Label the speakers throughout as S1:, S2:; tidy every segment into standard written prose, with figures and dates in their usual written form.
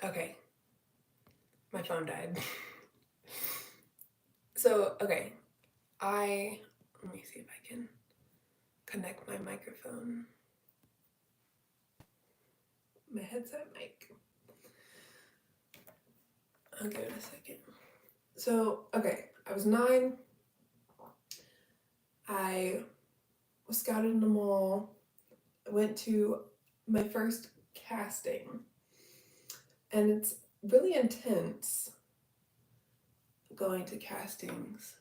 S1: Okay, my phone died. So, okay, let me see if I can connect my microphone, my headset mic. I'll give it a second. So, okay, I was 9. I was scouted in the mall. I went to my first casting, and it's really intense going to castings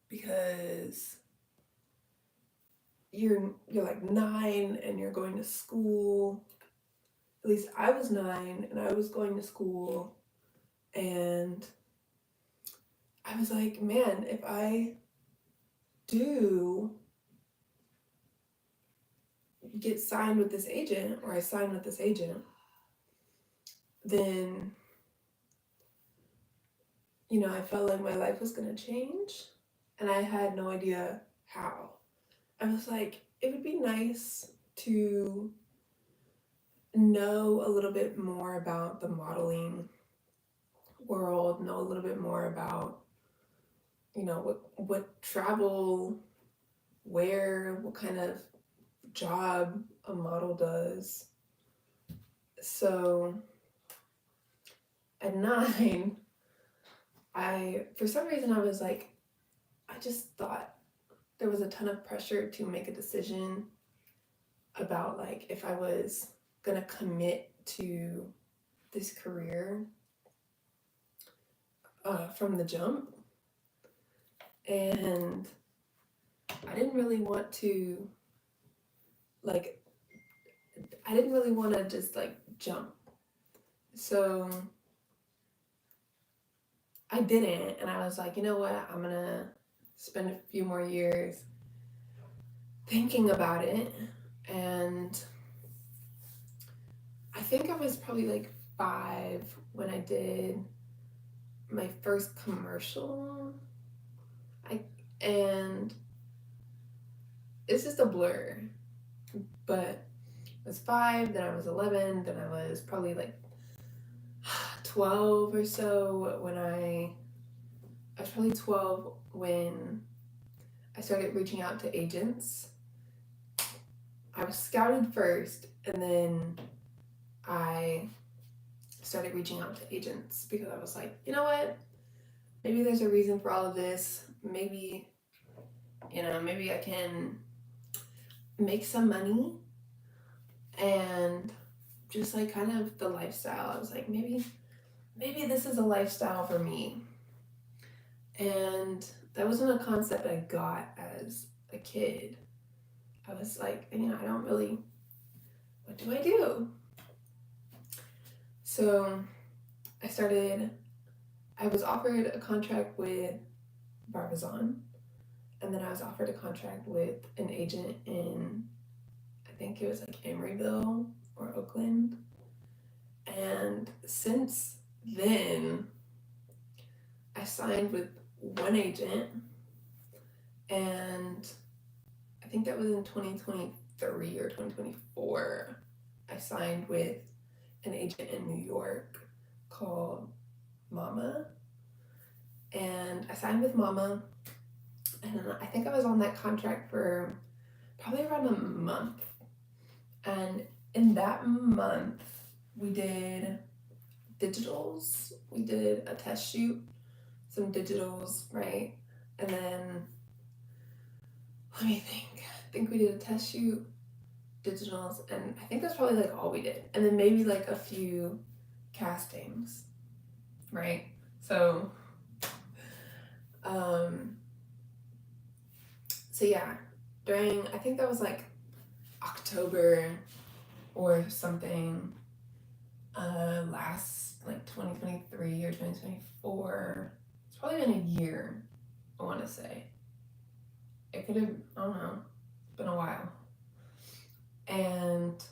S1: because you're like 9 and you're going to school. At least I was 9 and I was going to school, and I was like, man, if I do get signed with this agent, or I sign with this agent, then I felt like my life was going to change, and I had no idea how. I was like, it would be nice to know a little bit more about the modeling world, know a little bit more about, what travel, what kind of job a model does. So at 9, for some reason, I was like, I just thought there was a ton of pressure to make a decision about like if I was gonna commit to this career from the jump, and I didn't really want to like I didn't really want to just like jump. So I didn't, and I was like, you know what? I'm gonna spend a few more years thinking about it. And I think I was probably like 5 when I did my first commercial. And it's just a blur. But I was 5, then I was 11, then I was probably like 12 or so when I was probably 12 when I started reaching out to agents. I was scouted first, and then I started reaching out to agents because I was like, you know what? Maybe there's a reason for all of this. Maybe I can make some money, and just like kind of the lifestyle. I was like, maybe this is a lifestyle for me. And that wasn't a concept I got as a kid. I was like, I don't really, what do I do? So I was offered a contract with Barbizon, and then I was offered a contract with an agent in, I think it was like Emeryville or Oakland. And since then, I signed with one agent, and I think that was in 2023 or 2024. I signed with an agent in New York called Mama. And I signed with Mama, and I think I was on that contract for probably around a month. And in that month, we did digitals. We did a test shoot, some digitals, right? And then, let me think. I think we did a test shoot, digitals, and I think that's probably like all we did. And then maybe like a few castings, right? So, um, so yeah, I think that was like October or something, last like 2023 or 2024. It's probably been a year, I want to say. It could have, I don't know, it's been a while. And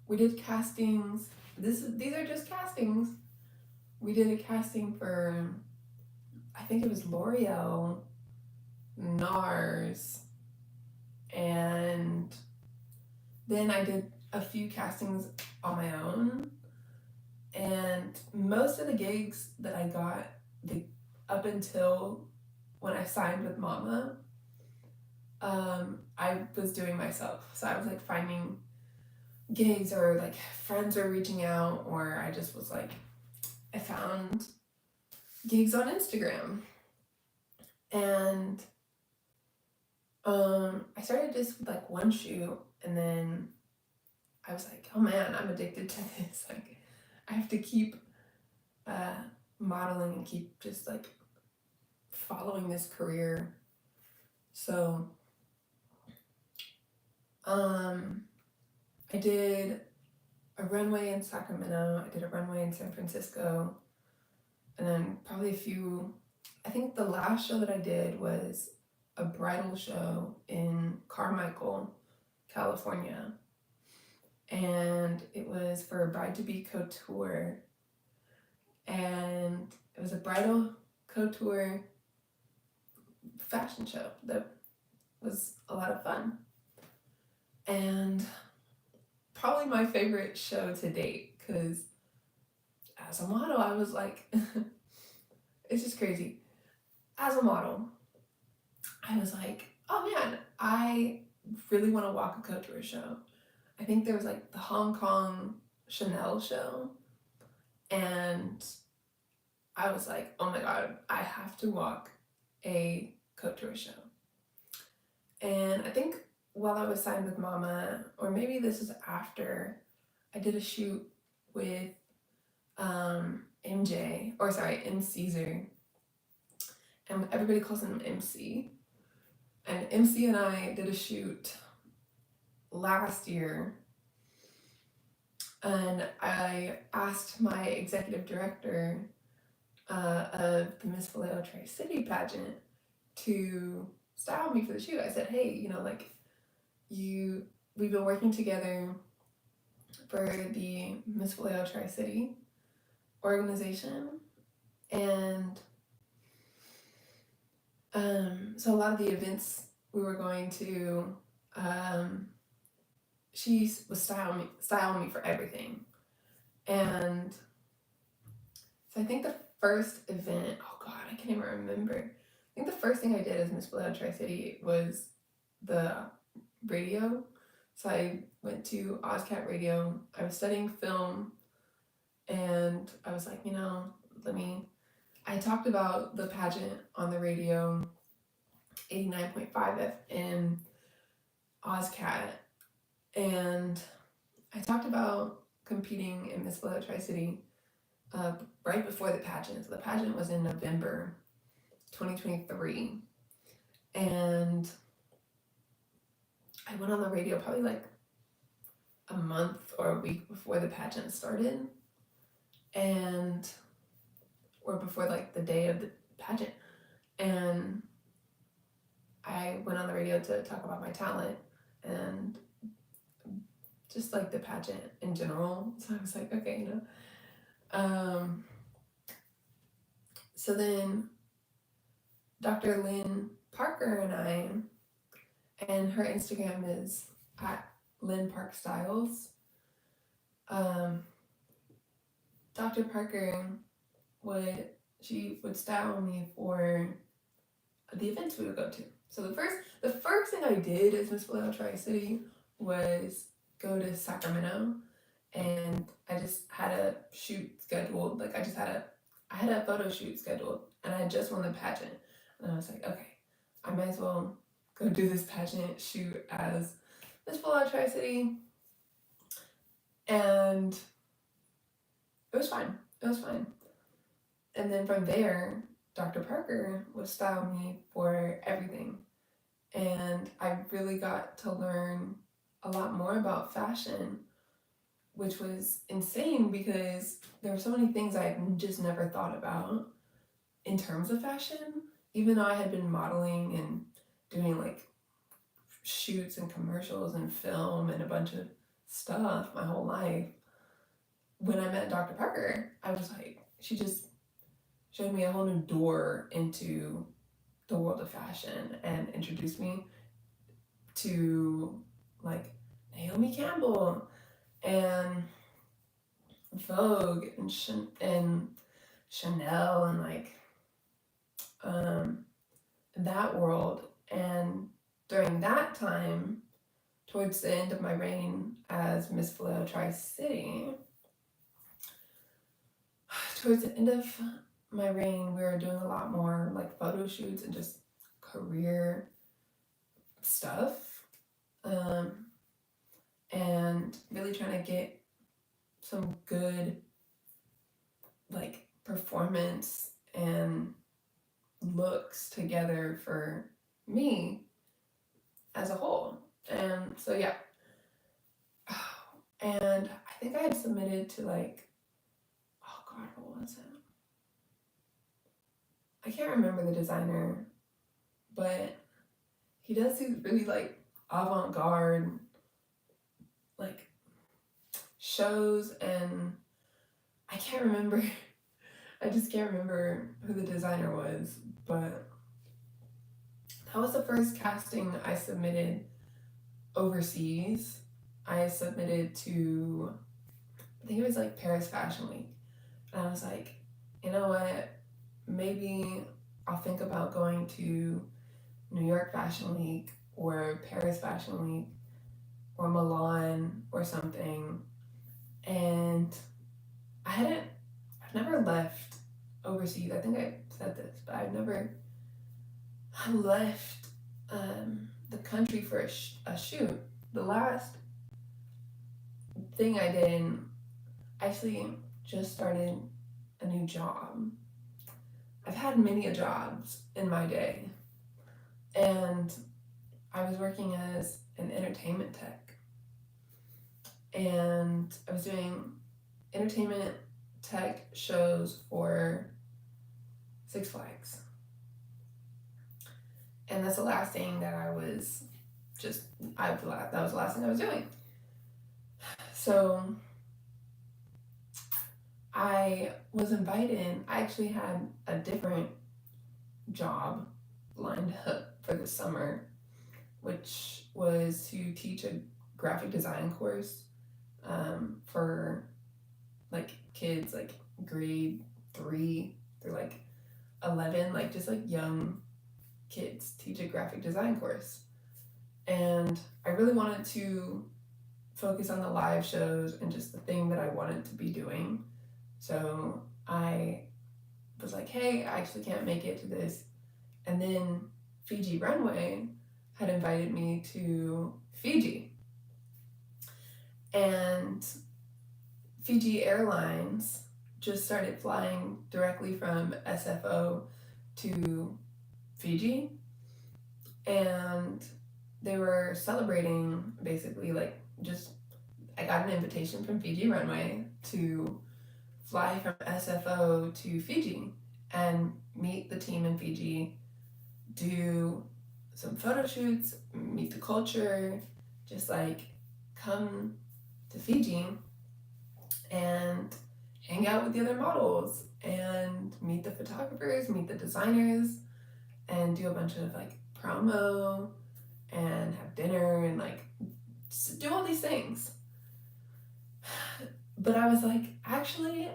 S1: we did castings. These are just castings. We did a casting for, I think it was L'Oreal, NARS, and then I did a few castings on my own. And most of the gigs that I got, up until when I signed with Mama, I was doing myself. So I was like finding gigs, or like friends were reaching out, or I just was like, I found gigs on Instagram. And I started just with like one shoot, and then I was like, oh man, I'm addicted to this. Like, I have to keep uh, modeling and keep just like following this career. So I did a runway in Sacramento, I did a runway in San Francisco, and then probably a few. I think the last show that I did was a bridal show in Carmichael, California. And it was for a bride to be couture. And it was a bridal couture fashion show that was a lot of fun. And probably my favorite show to date, because as a model, I was like, it's just crazy. As a model, I was like, oh man, I really want to walk a couture show. I think there was like the Hong Kong Chanel show, and I was like, oh my god, I have to walk a couture show. And I think while I was signed with Mama, or maybe this is after, I did a shoot with M Caesar, and everybody calls him MC. And MC and I did a shoot last year, and I asked my executive director of the Miss Vallejo Tri-City pageant to style me for the shoot. I said, hey, we've been working together for the Miss Vallejo Tri-City organization, and so a lot of the events we were going to, she was styling me for everything. And so I think the first event, oh god, I can't even remember. I think the first thing I did as Miss Vallejo Tri-City was the radio. So I went to OzCat Radio. I was studying film, and I was like, I talked about the pageant on the radio, 89.5 FM, OzCat, and I talked about competing in Miss Vallejo Tri-City right before the pageant. So the pageant was in November 2023, and I went on the radio probably like a month or a week before the pageant started, or before like the day of the pageant, and I went on the radio to talk about my talent and just like the pageant in general. So I was like, okay, so then Dr. Lynn Parker and her Instagram is at Lynn Park Styles. Dr. Parker would style me for the events we would go to. So the first thing I did as Miss Vallejo Tri-City was go to Sacramento, and I just had a shoot scheduled. Like I had a photo shoot scheduled, and I had just won the pageant, and I was like, okay, I might as well go do this pageant shoot as Miss Vallejo Tri-City, and it was fine. It was fine. And then from there, Dr. Parker would style me for everything. And I really got to learn a lot more about fashion, which was insane because there were so many things I just never thought about in terms of fashion. Even though I had been modeling and doing like shoots and commercials and film and a bunch of stuff my whole life, when I met Dr. Parker, I was like, she just showed me a whole new door into the world of fashion and introduced me to like Naomi Campbell and Vogue and Chanel and um, that world. And during that time, towards the end of my reign as Miss Vallejo Tri-City, towards the end of my reign, we were doing a lot more like photo shoots and just career stuff, um, and really trying to get some good like performance and looks together for me as a whole. And so yeah, and I think I had submitted to like, oh god, what was it? I can't remember the designer, but he does these really like avant-garde like shows, and I can't remember. I just can't remember who the designer was, but that was the first casting I submitted overseas. I submitted to, I think it was like Paris Fashion Week. And I was like, you know what? Maybe I'll think about going to New York Fashion Week or Paris Fashion Week or Milan or something. And I've never left overseas. I think I said this, but I've never left the country for a shoot. The last thing I did, actually just started a new job. I've had many jobs in my day, and I was working as an entertainment tech, and I was doing entertainment tech shows for Six Flags. And that's the last thing that I was that was the last thing I was doing. So I was invited. I actually had a different job lined up for the summer, which was to teach a graphic design course for like kids like grade 3 through like 11, like just like young kids, teach a graphic design course. And I really wanted to focus on the live shows and just the thing that I wanted to be doing. So I was like, hey, I actually can't make it to this. And then Fiji Runway had invited me to Fiji. And Fiji Airlines just started flying directly from SFO to Fiji. And they were celebrating basically like just, I got an invitation from Fiji Runway to fly from SFO to Fiji and meet the team in Fiji, do some photo shoots, meet the culture, just like come to Fiji and hang out with the other models and meet the photographers, meet the designers, and do a bunch of like promo and have dinner and like do all these things. But I was like, actually,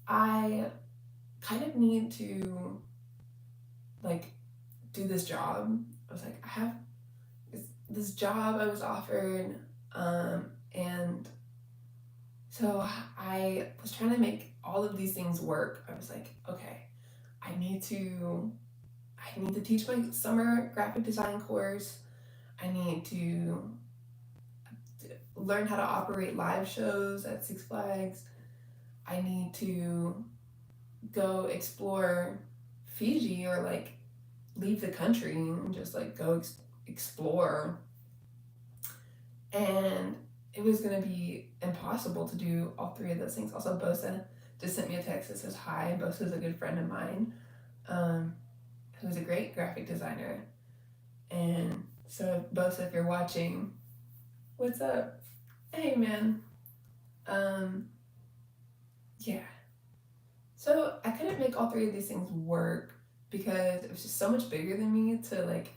S1: I kind of need to like do this job. I was like, I have this job I was offered, and so I was trying to make all of these things work. I was like, okay, I need to teach my summer graphic design course. I need to learn how to operate live shows at Six Flags. I need to go explore Fiji or like leave the country and just like go explore. And it was going to be impossible to do all three of those things. Also, Bosa just sent me a text that says hi. Bosa's a good friend of mine, who's a great graphic designer. And so, Bosa, if you're watching, what's up? Hey, man. Yeah. So I couldn't make all three of these things work because it was just so much bigger than me to like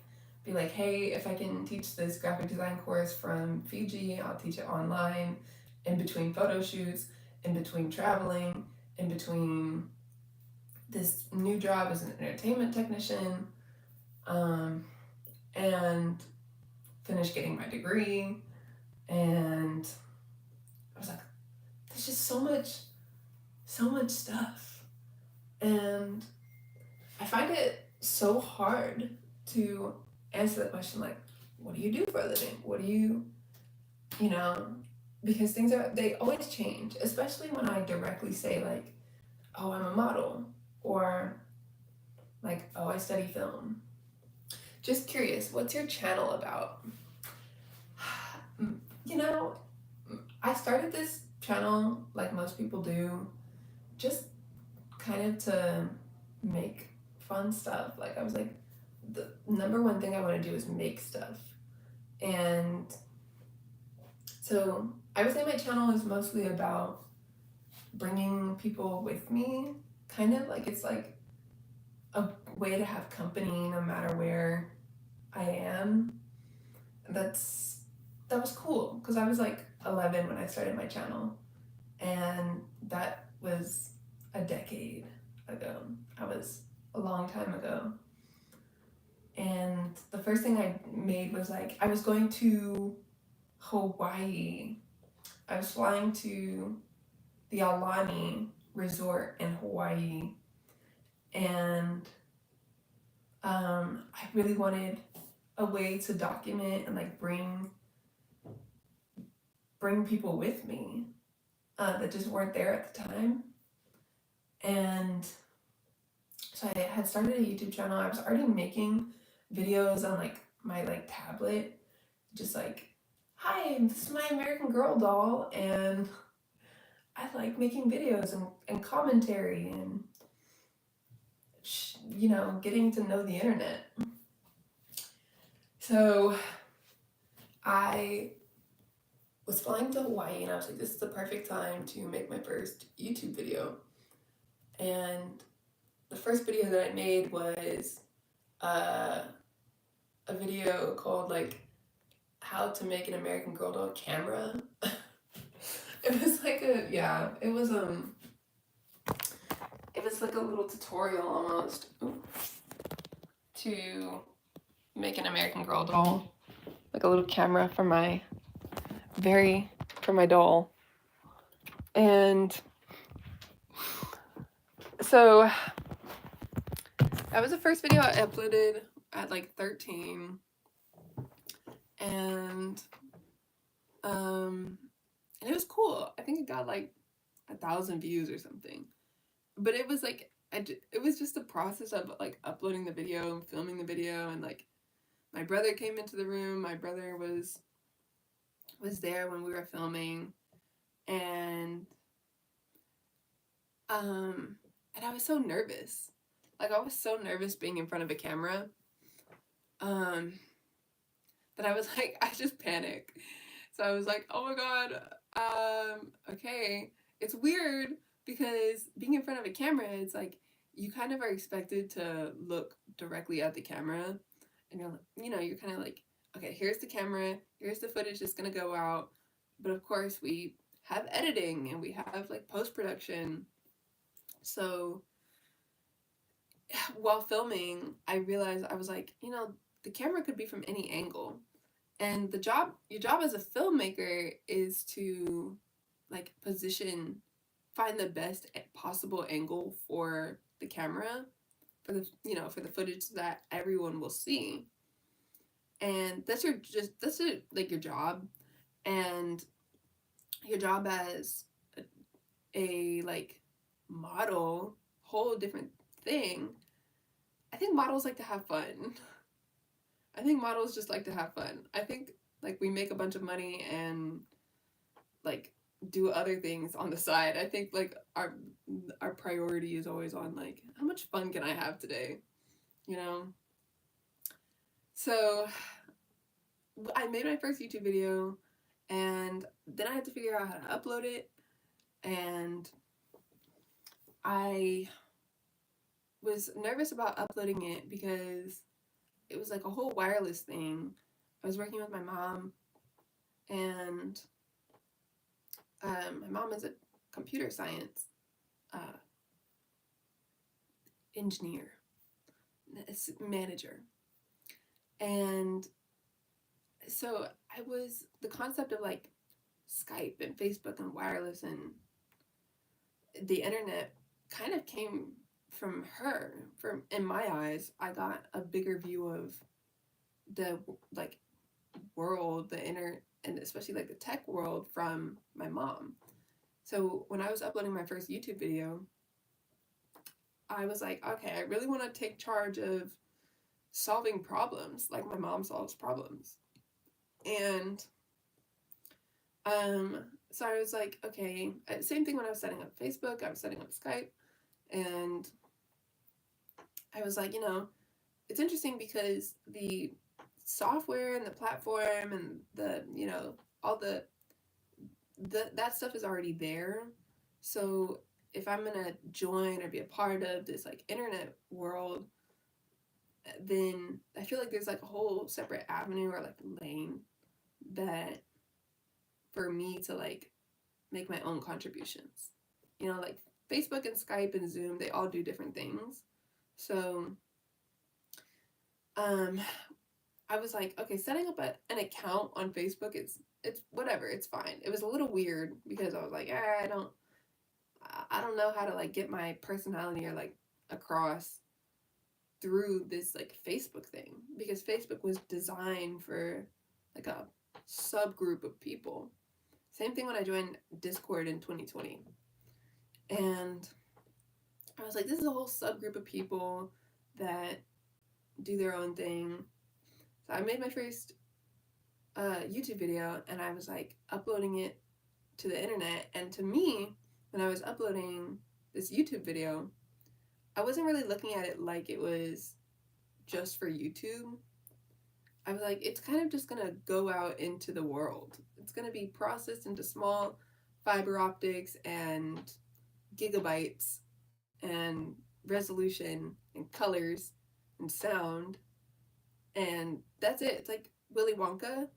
S1: be like, hey, if I can teach this graphic design course from Fiji, I'll teach it online in between photo shoots, in between traveling, in between this new job as an entertainment technician, and finish getting my degree. And I was like, there's just so much stuff. And I find it so hard to answer the question, like, what do you do for a living? What do you know, because they always change, especially when I directly say, like, oh, I'm a model, or like, oh, I study film. Just curious, what's your channel about? You know, I started this channel like most people do, just kind of to make fun stuff. Like, I was like, the number one thing I want to do is make stuff. And so I would say my channel is mostly about bringing people with me, kind of like it's like a way to have company no matter where I am. That was cool because I was like 11 when I started my channel, and that was a decade ago. I was a long time ago. And the first thing I made was like, I was going to Hawaii. I was flying to the Aulani Resort in Hawaii, and I really wanted a way to document and like bring people with me that just weren't there at the time. And so I had started a YouTube channel. I was already making videos on like my like tablet, just like, hi, this is my American Girl doll, and I like making videos and commentary and getting to know the internet. So I was flying to Hawaii, and I was like, this is the perfect time to make my first YouTube video. And the first video that I made was a video called like how to make an American Girl doll camera. It was like it was like a little tutorial almost to make an American Girl doll, like a little camera for my doll. And so that was the first video I uploaded at like 13. And it was cool. I think it got like 1,000 views or something. But it was like it was just the process of like uploading the video and filming the video, and like my brother came into the room. My brother was there when we were filming, and I was so nervous. Like, I was so nervous being in front of a camera, that I was like, I just panic. So I was like, oh my god, okay. It's weird because being in front of a camera, it's like you kind of are expected to look directly at the camera, and you're kind of like, okay, here's the camera, here's the footage that's gonna go out, but of course we have editing and we have like post-production. So while filming, I realized I was like, the camera could be from any angle. And your job as a filmmaker is to like find the best possible angle for the camera, for the footage that everyone will see. And that's your job. And your job as a like model, whole different thing. I think models like to have fun. I think models just like to have fun. I think like we make a bunch of money and like do other things on the side. I think like our priority is always on like, how much fun can I have today? So I made my first YouTube video, and then I had to figure out how to upload it, and I was nervous about uploading it because it was like a whole wireless thing. I was working with my mom, and my mom is a computer science uh, engineer, manager. And so the concept of like Skype and Facebook and wireless and the internet kind of came from her. From in my eyes, I got a bigger view of the like world, and especially like the tech world from my mom. So when I was uploading my first YouTube video, I was like, okay, I really want to take charge of solving problems like my mom solves problems. And so I was like, okay, same thing when I was setting up Facebook, I was setting up Skype, and I was like, it's interesting because the software and the platform and the, all that stuff is already there. So if I'm gonna join or be a part of this like internet world, then I feel like there's like a whole separate avenue or like lane that for me to like make my own contributions. Like Facebook and Skype and Zoom, they all do different things. So I was like, okay, setting up an account on Facebook, it's whatever, it's fine. It was a little weird because I was like, I don't know how to like get my personality or like across through this like Facebook thing, because Facebook was designed for like a subgroup of people. Same thing when I joined Discord in 2020. And I was like, this is a whole subgroup of people that do their own thing. So I made my first YouTube video, and I was like uploading it to the internet. And to me, when I was uploading this YouTube video, I wasn't really looking at it like it was just for YouTube. I was like, it's kind of just gonna go out into the world. It's gonna be processed into small fiber optics and gigabytes and resolution and colors and sound, and that's it. It's like Willy Wonka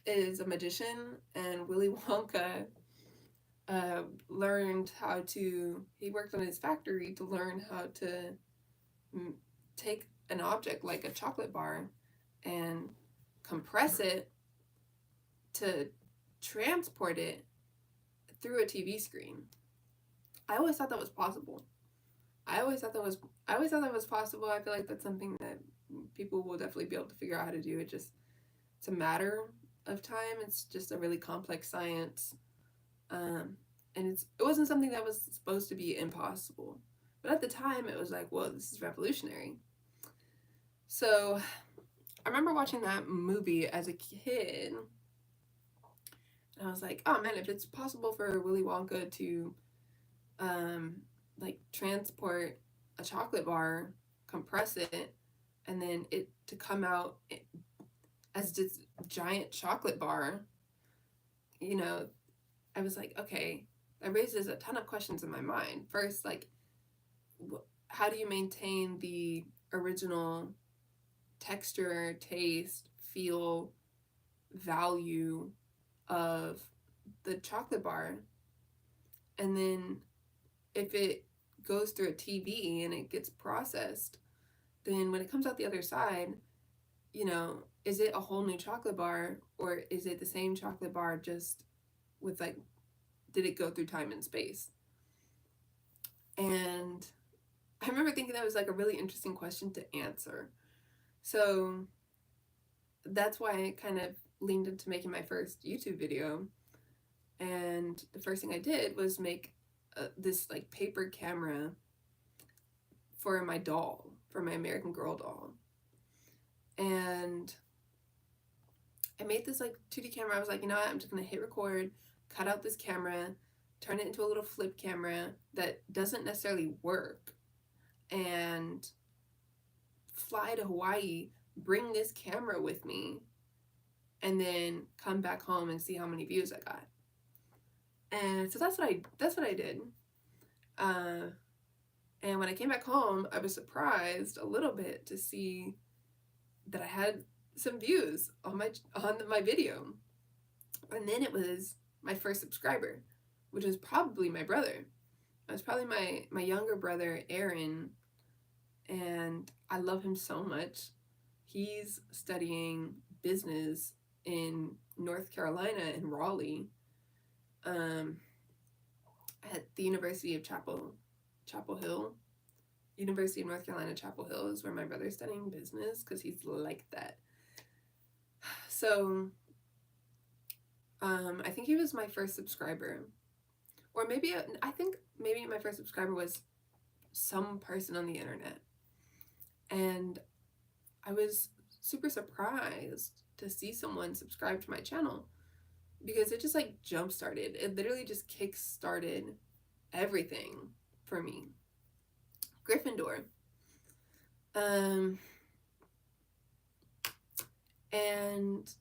S1: is a magician, and Willy Wonka he worked on his factory to learn how to take an object like a chocolate bar and compress it to transport it through a TV screen. I always thought that was possible. I always thought that was possible. I feel like that's something that people will definitely be able to figure out how to do. It's a matter of time. It's just a really complex science. And it wasn't something that was supposed to be impossible. But at the time, it was like, whoa, this is revolutionary. So I remember watching that movie as a kid, and I was like, oh man, if it's possible for Willy Wonka to like transport a chocolate bar, compress it, and then it to come out as this giant chocolate bar, I was like, okay, that raises a ton of questions in my mind. First, like, how do you maintain the original texture, taste, feel, value of the chocolate bar? And then if it goes through a TV and it gets processed, then when it comes out the other side, is it a whole new chocolate bar, or is it the same chocolate bar just with like, did it go through time and space? And I remember thinking that was like a really interesting question to answer. So that's why I kind of leaned into making my first YouTube video. And the first thing I did was make this like paper camera for my doll, for my American Girl doll. And I made this like 2D camera. I was like, you know what, I'm just gonna hit record, cut out this camera, turn it into a little flip camera that doesn't necessarily work, and fly to Hawaii, bring this camera with me, and then come back home and see how many views I got. And so that's what I did. And when I came back home, I was surprised a little bit to see that I had some views on my video. And then it was my first subscriber. which is probably my brother. It was probably my younger brother, Aaron, and I love him so much. He's studying business in North Carolina in Raleigh, um, at the University of Chapel Hill. University of North Carolina, Chapel Hill is where my brother's studying business because he's like that. So, I think he was my first subscriber, or maybe I think maybe my first subscriber was some person on the internet, and I was super surprised to see someone subscribe to my channel because it just like jump started. It literally just kick started everything for me. Gryffindor. Um, and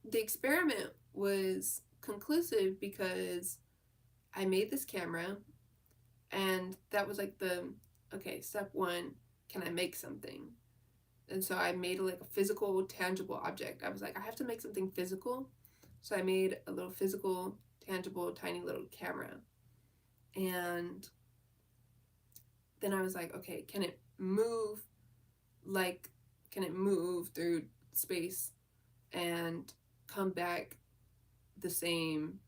S1: the experiment was conclusive because I made this camera, and that was like okay, step one, can I make something? And so I made like a physical, tangible object. I was like, I have to make something physical. So I made a little physical, tangible, tiny little camera. And then I was like, okay, can it move through space and come back the same,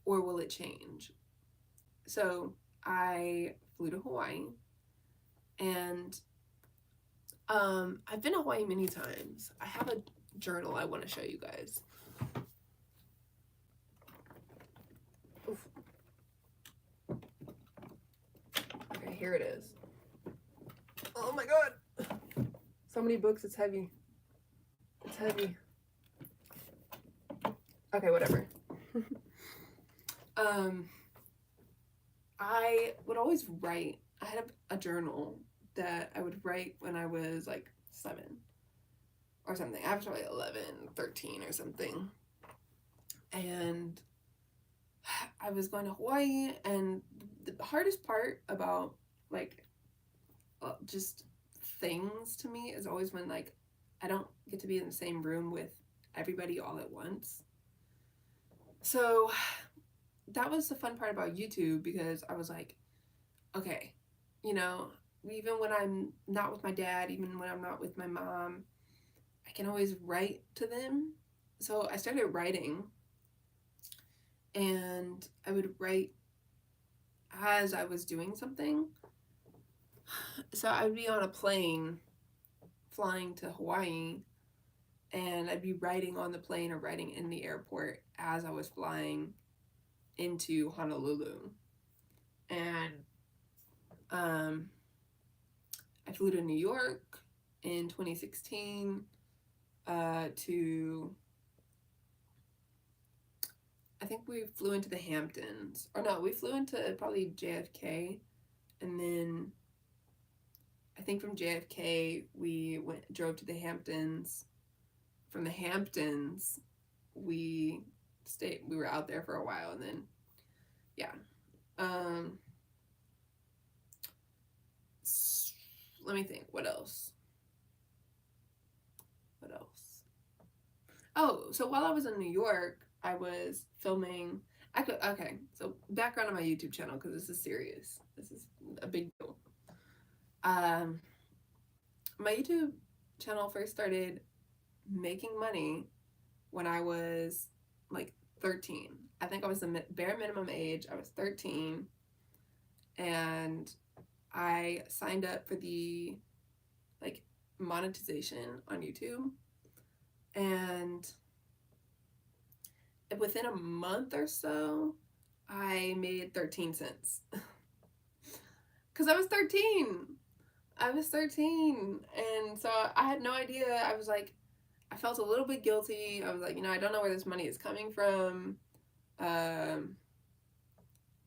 S1: or will it change? So I flew to Hawaii, and I've been to Hawaii many times. I have a journal I want to show you guys. Oof. Okay, here it is. Oh my god! So many books, it's heavy. It's heavy. Okay, whatever. I would always write. I had a journal that I would write when I was like 7 or something. I was probably 11, 13 or something. And I was going to Hawaii, and the hardest part about like just things to me is always when like I don't get to be in the same room with everybody all at once. So that was the fun part about YouTube, because I was like, okay, you know, even when I'm not with my dad, even when I'm not with my mom, I can always write to them. So I started writing, and I would write as I was doing something. So I would be on a plane flying to Hawaii, and I'd be writing on the plane or writing in the airport as I was flying into Honolulu. And I flew to New York in 2016 to, I think we flew into the Hamptons. Or no, we flew into probably JFK, and then I think from JFK we drove to the Hamptons. From the Hamptons we were out there for a while, and then yeah. Let me think, what else? Oh, so while I was in New York, I was filming. Okay, so background on my YouTube channel, because this is serious. This is a big deal. My YouTube channel first started making money when I was like 13. I think I was the bare minimum age. I was 13, and I signed up for the like monetization on YouTube, and within a month or so I made 13 cents because I was 13. And so I had no idea. I was like, I felt a little bit guilty. I was like, I don't know where this money is coming from.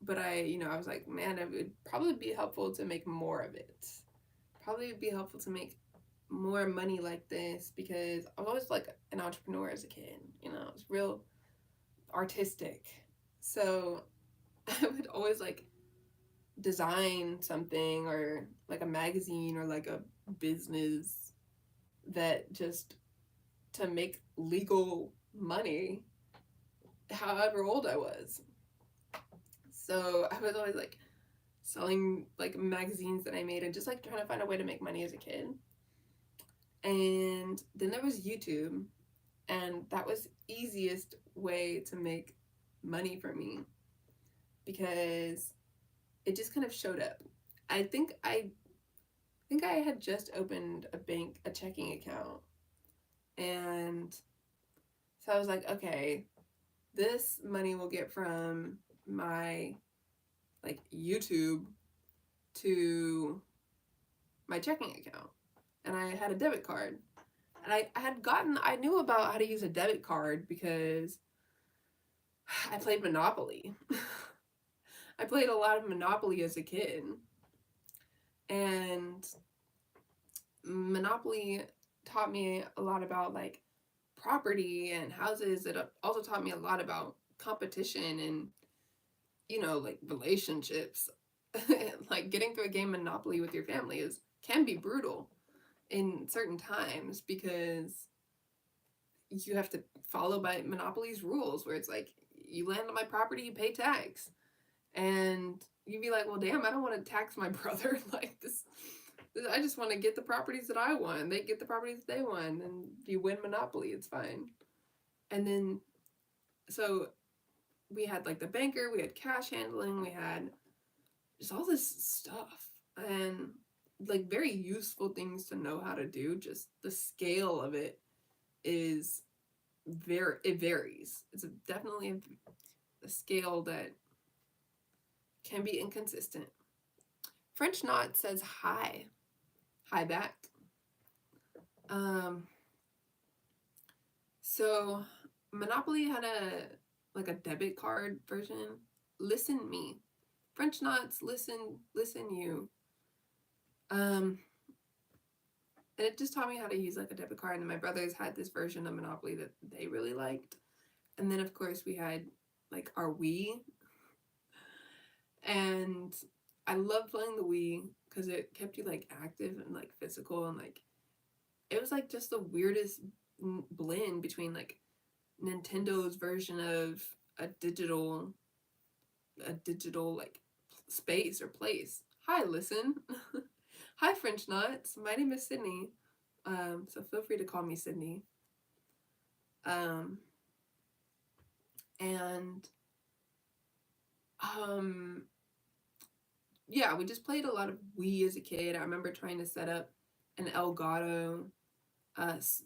S1: But I was like, man, it would probably be helpful to make more of it. Probably would be helpful to make more money like this, because I was always like an entrepreneur as a kid. I was real artistic. So I would always like design something, or like a magazine, or like a business, that just to make legal money. however old I was. So I was always like selling like magazines that I made and just like trying to find a way to make money as a kid. And then there was YouTube, and that was easiest way to make money for me because it just kind of showed up. I think I had just opened a checking account, and so I was like, okay, this money will get from my like YouTube to my checking account. And I had a debit card. And I knew about how to use a debit card because I played Monopoly. I played a lot of Monopoly as a kid. And Monopoly taught me a lot about like property and houses. It also taught me a lot about competition and, like relationships. Like getting through a game Monopoly with your family can be brutal in certain times because you have to follow by Monopoly's rules where it's like you land on my property, you pay tax. And you'd be like, well, damn, I don't want to tax my brother. Like this, I just want to get the properties that I want. They get the properties they want, and you win Monopoly. It's fine. And then, so we had like the banker, we had cash handling, we had just all this stuff, and like very useful things to know how to do. Just the scale of it is it varies. It's definitely a scale that can be inconsistent. French Knot says hi. Hi back. Um, so Monopoly had a debit card version. Listen me. French Knots, listen you. Um, and it just taught me how to use like a debit card. And my brothers had this version of Monopoly that they really liked. And then of course we had like our Wii. And I loved playing the Wii because it kept you like active and like physical, and like it was like just the weirdest blend between like Nintendo's version of a digital like space or place. Hi, listen. Hi, French Nuts. My name is Sydney. So feel free to call me Sydney. Um, and um, yeah, we just played a lot of Wii as a kid. I remember trying to set up an Elgato.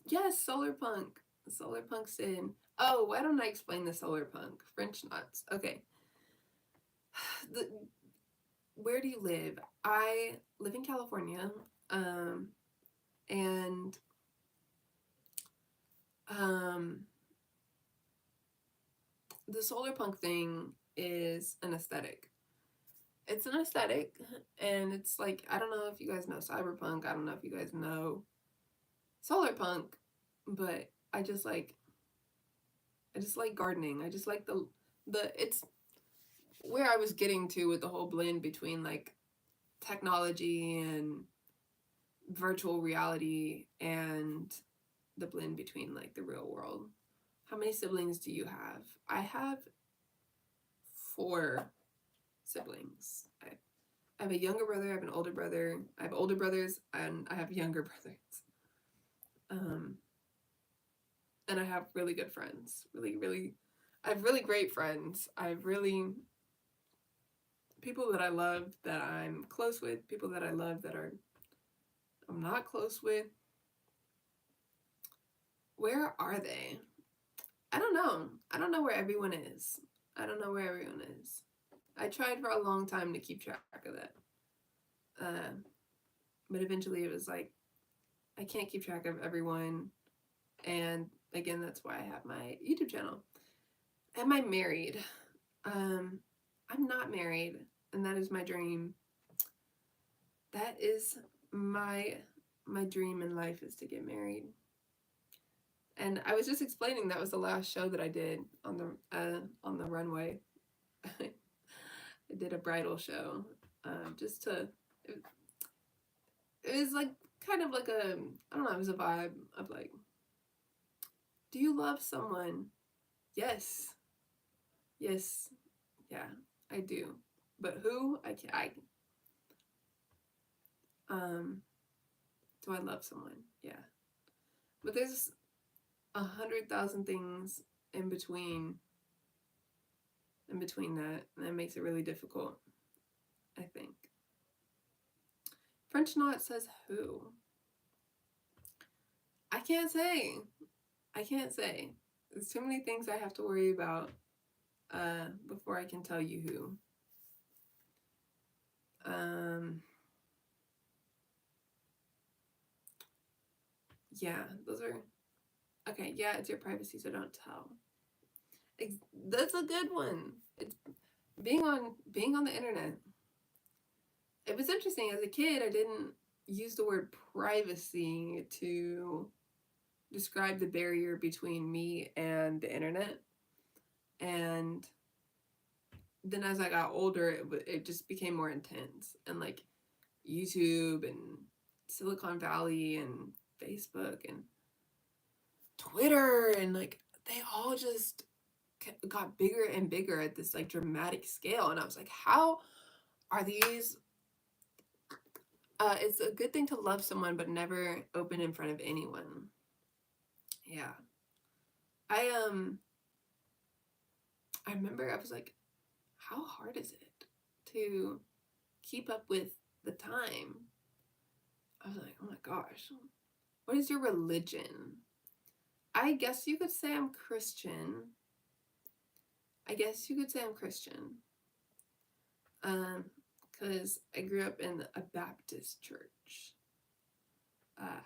S1: Yes, solarpunksyd. Oh, why don't I explain the solarpunk? French nuts. Okay. The, where do you live? I live in California. And um, the solarpunk thing is an aesthetic. It's an aesthetic, and it's like, I don't know if you guys know cyberpunk. I don't know if you guys know solarpunk, but I just like gardening. I just like it's where I was getting to with the whole blend between like technology and virtual reality and the blend between like the real world. How many siblings do you have? I have 4 siblings. I have a younger brother, I have an older brother, I have older brothers, and I have younger brothers. Um, and I have really good friends. I have really great friends. I have really people that I love that I'm close with, people that I love that I'm not close with. Where are they? I don't know. I don't know where everyone is. I don't know where everyone is. I tried for a long time to keep track of that. Uh, but eventually it was like, I can't keep track of everyone. And again, that's why I have my YouTube channel. Am I married? I'm not married, and that is my dream. That is my dream in life, is to get married. And I was just explaining that was the last show that I did on the runway. I did a bridal show, just to. It was like kind of like I don't know. It was a vibe of like, do you love someone? Yes.
S2: Yes, yeah, I do. But who? I can't. Um, do I love someone? Yeah. But there's 100,000 things in between, that, and that makes it really difficult, I think. French Knot says who? I can't say. I can't say. There's too many things I have to worry about before I can tell you who. Yeah, those are okay. Yeah, it's your privacy, so don't tell. That's a good one. It's being on the internet. It was interesting as a kid. I didn't use the word privacy to describe the barrier between me and the internet, and then as I got older, it just became more intense, and like YouTube and Silicon Valley and Facebook and Twitter and like they all just got bigger and bigger at this like dramatic scale, and I was like, how are these it's a good thing to love someone but never open in front of anyone. Yeah. I I remember I was like, how hard is it to keep up with the time? I was like, oh my gosh, what is your religion? I guess you could say I'm Christian. I guess you could say I'm Christian. Because I grew up in a Baptist church. Uh,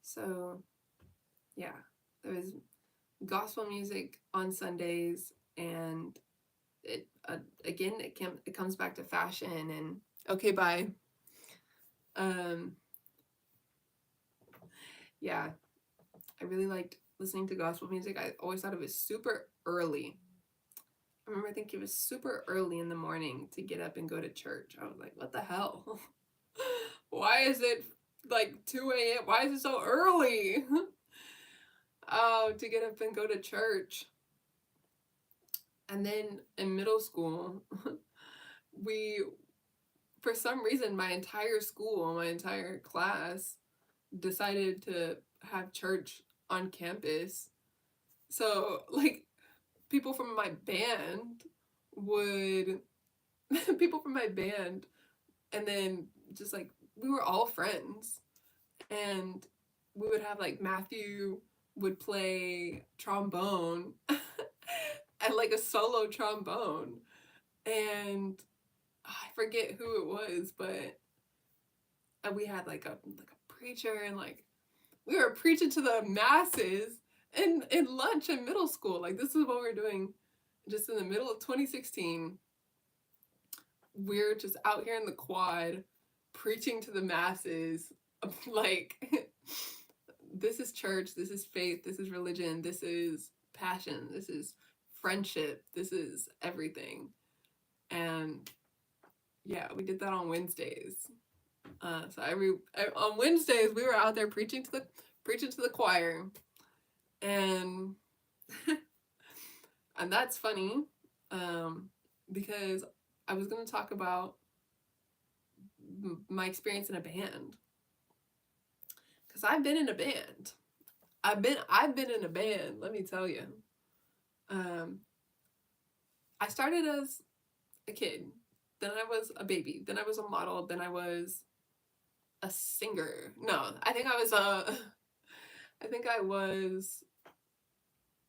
S2: so yeah, there was gospel music on Sundays, and it again it comes back to fashion and okay, bye. Um, yeah, I really liked listening to gospel music. I always thought it was super early. I remember thinking it was super early in the morning to get up and go to church. I was like, what the hell? Why is it like 2 a.m.? Why is it so early? Oh, to get up and go to church. And then in middle school, we, for some reason, my entire school, my entire class decided to have church on campus. So, like, people from my band would, people from my band, and then just like, we were all friends. And we would have like Matthew would play trombone and like a solo trombone. And I forget who it was, but we had like a preacher, and like we were preaching to the masses in lunch in middle school. Like this is what we we're doing just in the middle of 2016. We're just out here in the quad preaching to the masses like this is church, this is faith, this is religion, this is passion, this is friendship, this is everything. And yeah, we did that on Wednesdays. So on Wednesdays we were out there preaching to the choir, and and that's funny, um, because I was gonna talk about my experience in a band, because I've been in a band. I've been in a band. Let me tell you. Um, I started as a kid, then I was a baby, then I was a model, then I was a singer. No, I think I was a. I think I was.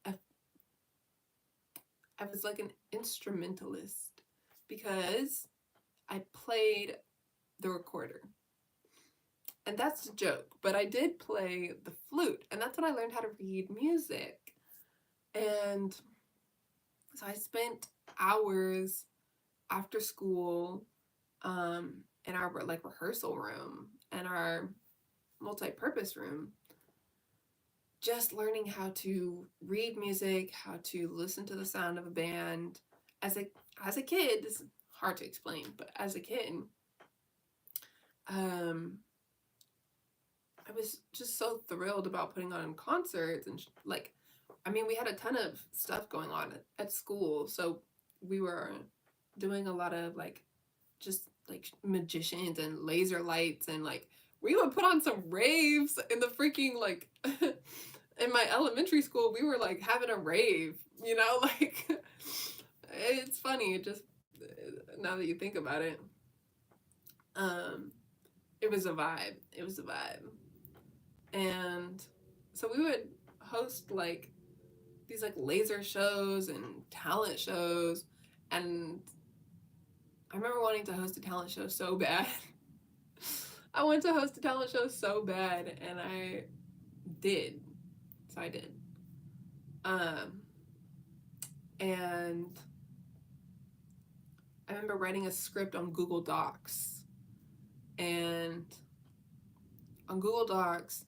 S2: A, I was like an instrumentalist because I played the recorder. And that's a joke, but I did play the flute, and that's when I learned how to read music. And so I spent hours after school in our like rehearsal room and our multi-purpose room, just learning how to read music, how to listen to the sound of a band. As a kid, this is hard to explain, but as a kid, um, I was just so thrilled about putting on concerts and like I mean, we had a ton of stuff going on at school. So we were doing a lot of like just like magicians and laser lights, and like we would put on some raves in the freaking like in my elementary school. We were like having a rave, you know, like it's funny. It just now that you think about it, um, it was a vibe. It was a vibe, and so we would host like these like laser shows and talent shows, and I remember wanting to host a talent show so bad. I wanted to host a talent show so bad, and I did. So I did. Um, and I remember writing a script on Google Docs, and on Google Docs,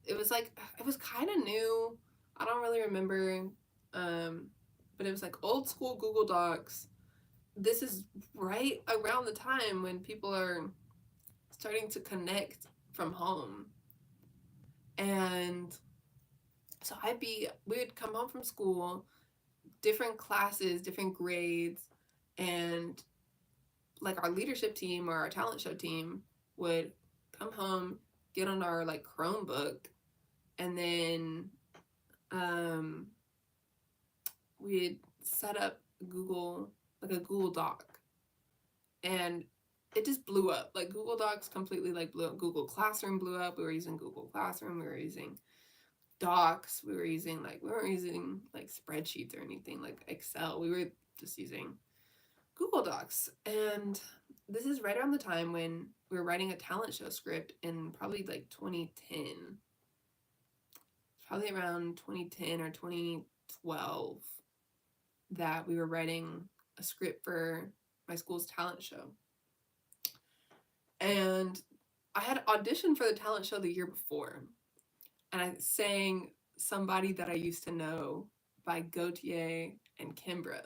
S2: it was like it was kind of new. I don't really remember, um, but it was like old school Google Docs. This is right around the time when people are starting to connect from home. And so we would come home from school, different classes, different grades, and like our leadership team or our talent show team would come home, get on our like Chromebook, and then um, we'd set up like a Google Doc, and it just blew up. Like Google Docs completely like blew up. Google Classroom blew up. We were using Google Classroom. We were using Docs. We weren't using like spreadsheets or anything like Excel. We were just using Google Docs. And this is right around the time when we were writing a talent show script in probably like 2010. Probably around 2010 or 2012 that we were writing a script for my school's talent show. And I had auditioned for the talent show the year before, and I sang Somebody That I Used to Know by Gautier and Kimbra.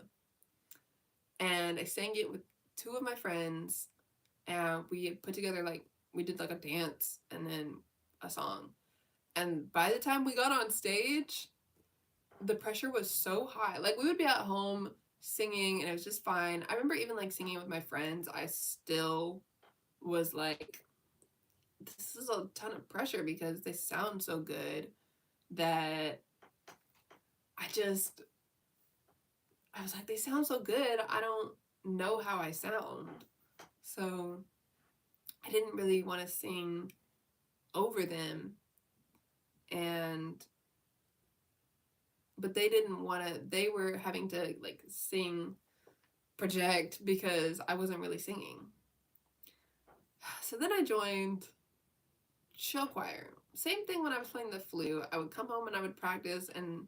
S2: And I sang it with two of my friends, and we put together like we did like a dance and then a song. And by the time we got on stage, the pressure was so high. Like we would be at home singing and it was just fine. I remember even like singing with my friends, I still was like, this is a ton of pressure because they sound so good that I was like, they sound so good. I don't know how I sound. So I didn't really want to sing over them. But they didn't want to, they were having to like sing, project because I wasn't really singing. So then I joined show choir. Same thing when I was playing the flute. I would come home and I would practice, and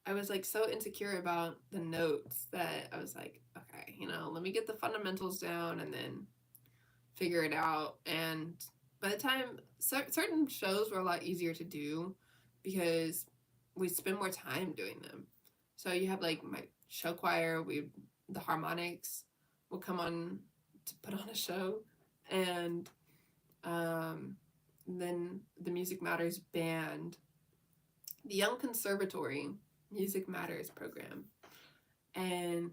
S2: I was like so insecure about the notes that I was like, okay, let me get the fundamentals down and then figure it out. And by the time certain shows were a lot easier to do because we spend more time doing them. So you have like my show choir, the harmonics will come on to put on a show, and then the Music Matters band, the Young Conservatory Music Matters program. And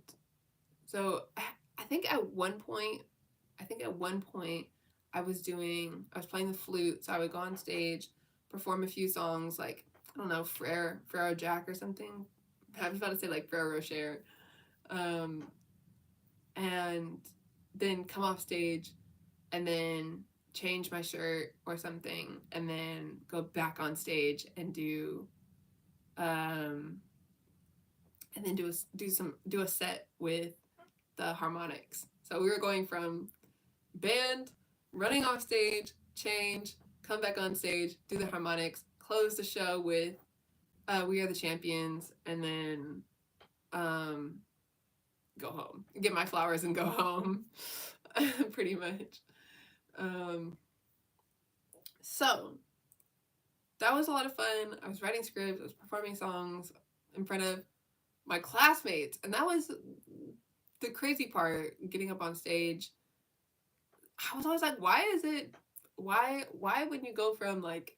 S2: so I think at one point I was playing the flute, so I would go on stage, perform a few songs like, I don't know, Frere Jack or something. I was about to say like Frere Rocher. And then come off stage and then change my shirt or something, and then go back on stage and do and then do a set with the harmonics. So we were going from band, running off stage, change, come back on stage, do the harmonics, close the show with We Are the Champions, and then go home, get my flowers and go home. Pretty much. So that was a lot of fun. I was writing scripts, I was performing songs in front of my classmates, and that was the crazy part, getting up on stage. I was always like, why when you go from like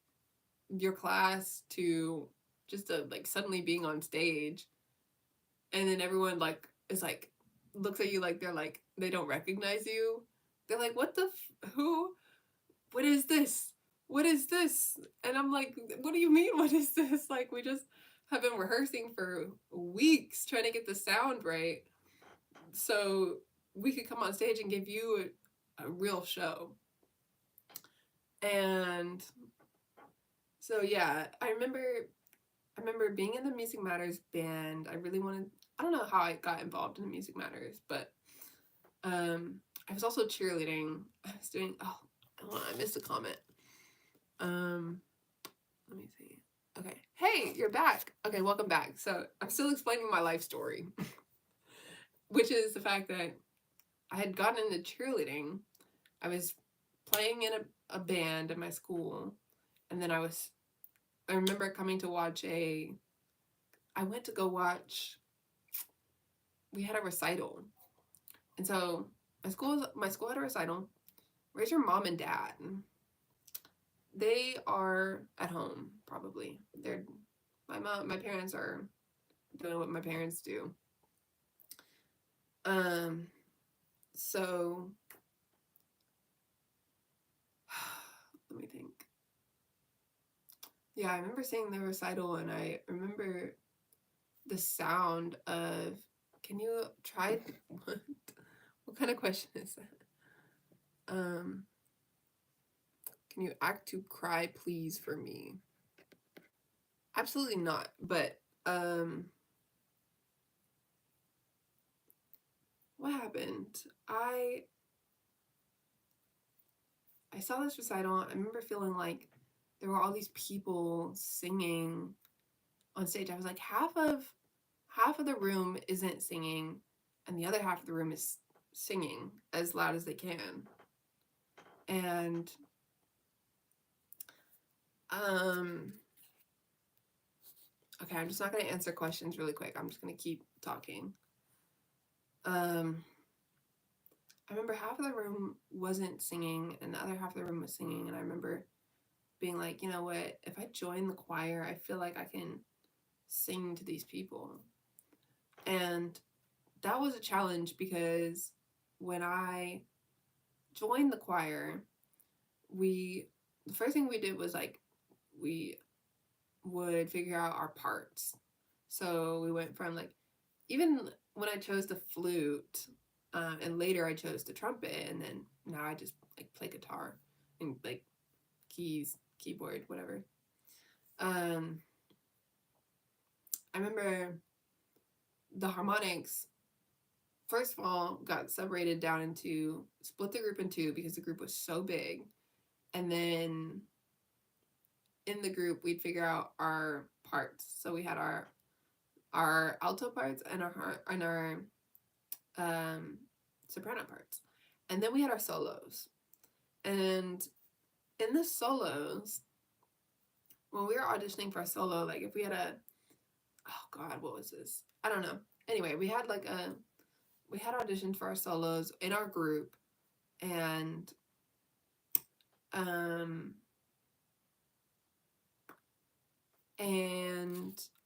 S2: your class to just to like suddenly being on stage, and then everyone like is like looks at you like they're like they don't recognize you. They're like, what the who? What is this? What is this? And I'm like, what do you mean? What is this? Like, we just have been rehearsing for weeks trying to get the sound right so we could come on stage and give you a real show. And so yeah, I remember being in the Music Matters band. I really wanted, I don't know how I got involved in the Music Matters, but I was also cheerleading. I was doing, oh, I missed a comment. Let me see. Okay. Hey, you're back. Okay, welcome back. So I'm still explaining my life story, which is the fact that I had gotten into cheerleading. I was playing in a band in my school, and then I remember coming to watch I went to go watch, we had a recital. And so my school had a recital. Where's your mom and dad? They are at home, probably. My parents are doing what my parents do. So let me think. Yeah, I remember seeing the recital, and I remember the sound of, can you try, what kind of question is that? Can you act to cry please for me? Absolutely not, but what happened? I saw this recital. I remember feeling like there were all these people singing on stage. I was like, half of the room isn't singing, and the other half of the room is singing as loud as they can. And okay, I'm just not going to answer questions really quick. I'm just going to keep talking. I remember half of the room wasn't singing and the other half of the room was singing, and I remember being like, you know what, if I join the choir, I feel like I can sing to these people. And that was a challenge because when I joined the choir, the first thing we did was like, we would figure out our parts. So we went from like, even when I chose the flute, and later I chose the trumpet, and then now I just like play guitar and like keys, keyboard, whatever. I remember the harmonics, first of all, got separated down into, split the group in two because the group was so big. And then in the group, we'd figure out our parts. So we had our alto parts and our soprano parts. And then we had our solos. And in the solos, when we were auditioning for a solo, like if we had oh God, what was this? I don't know. Anyway, we had auditions for our solos in our group, and I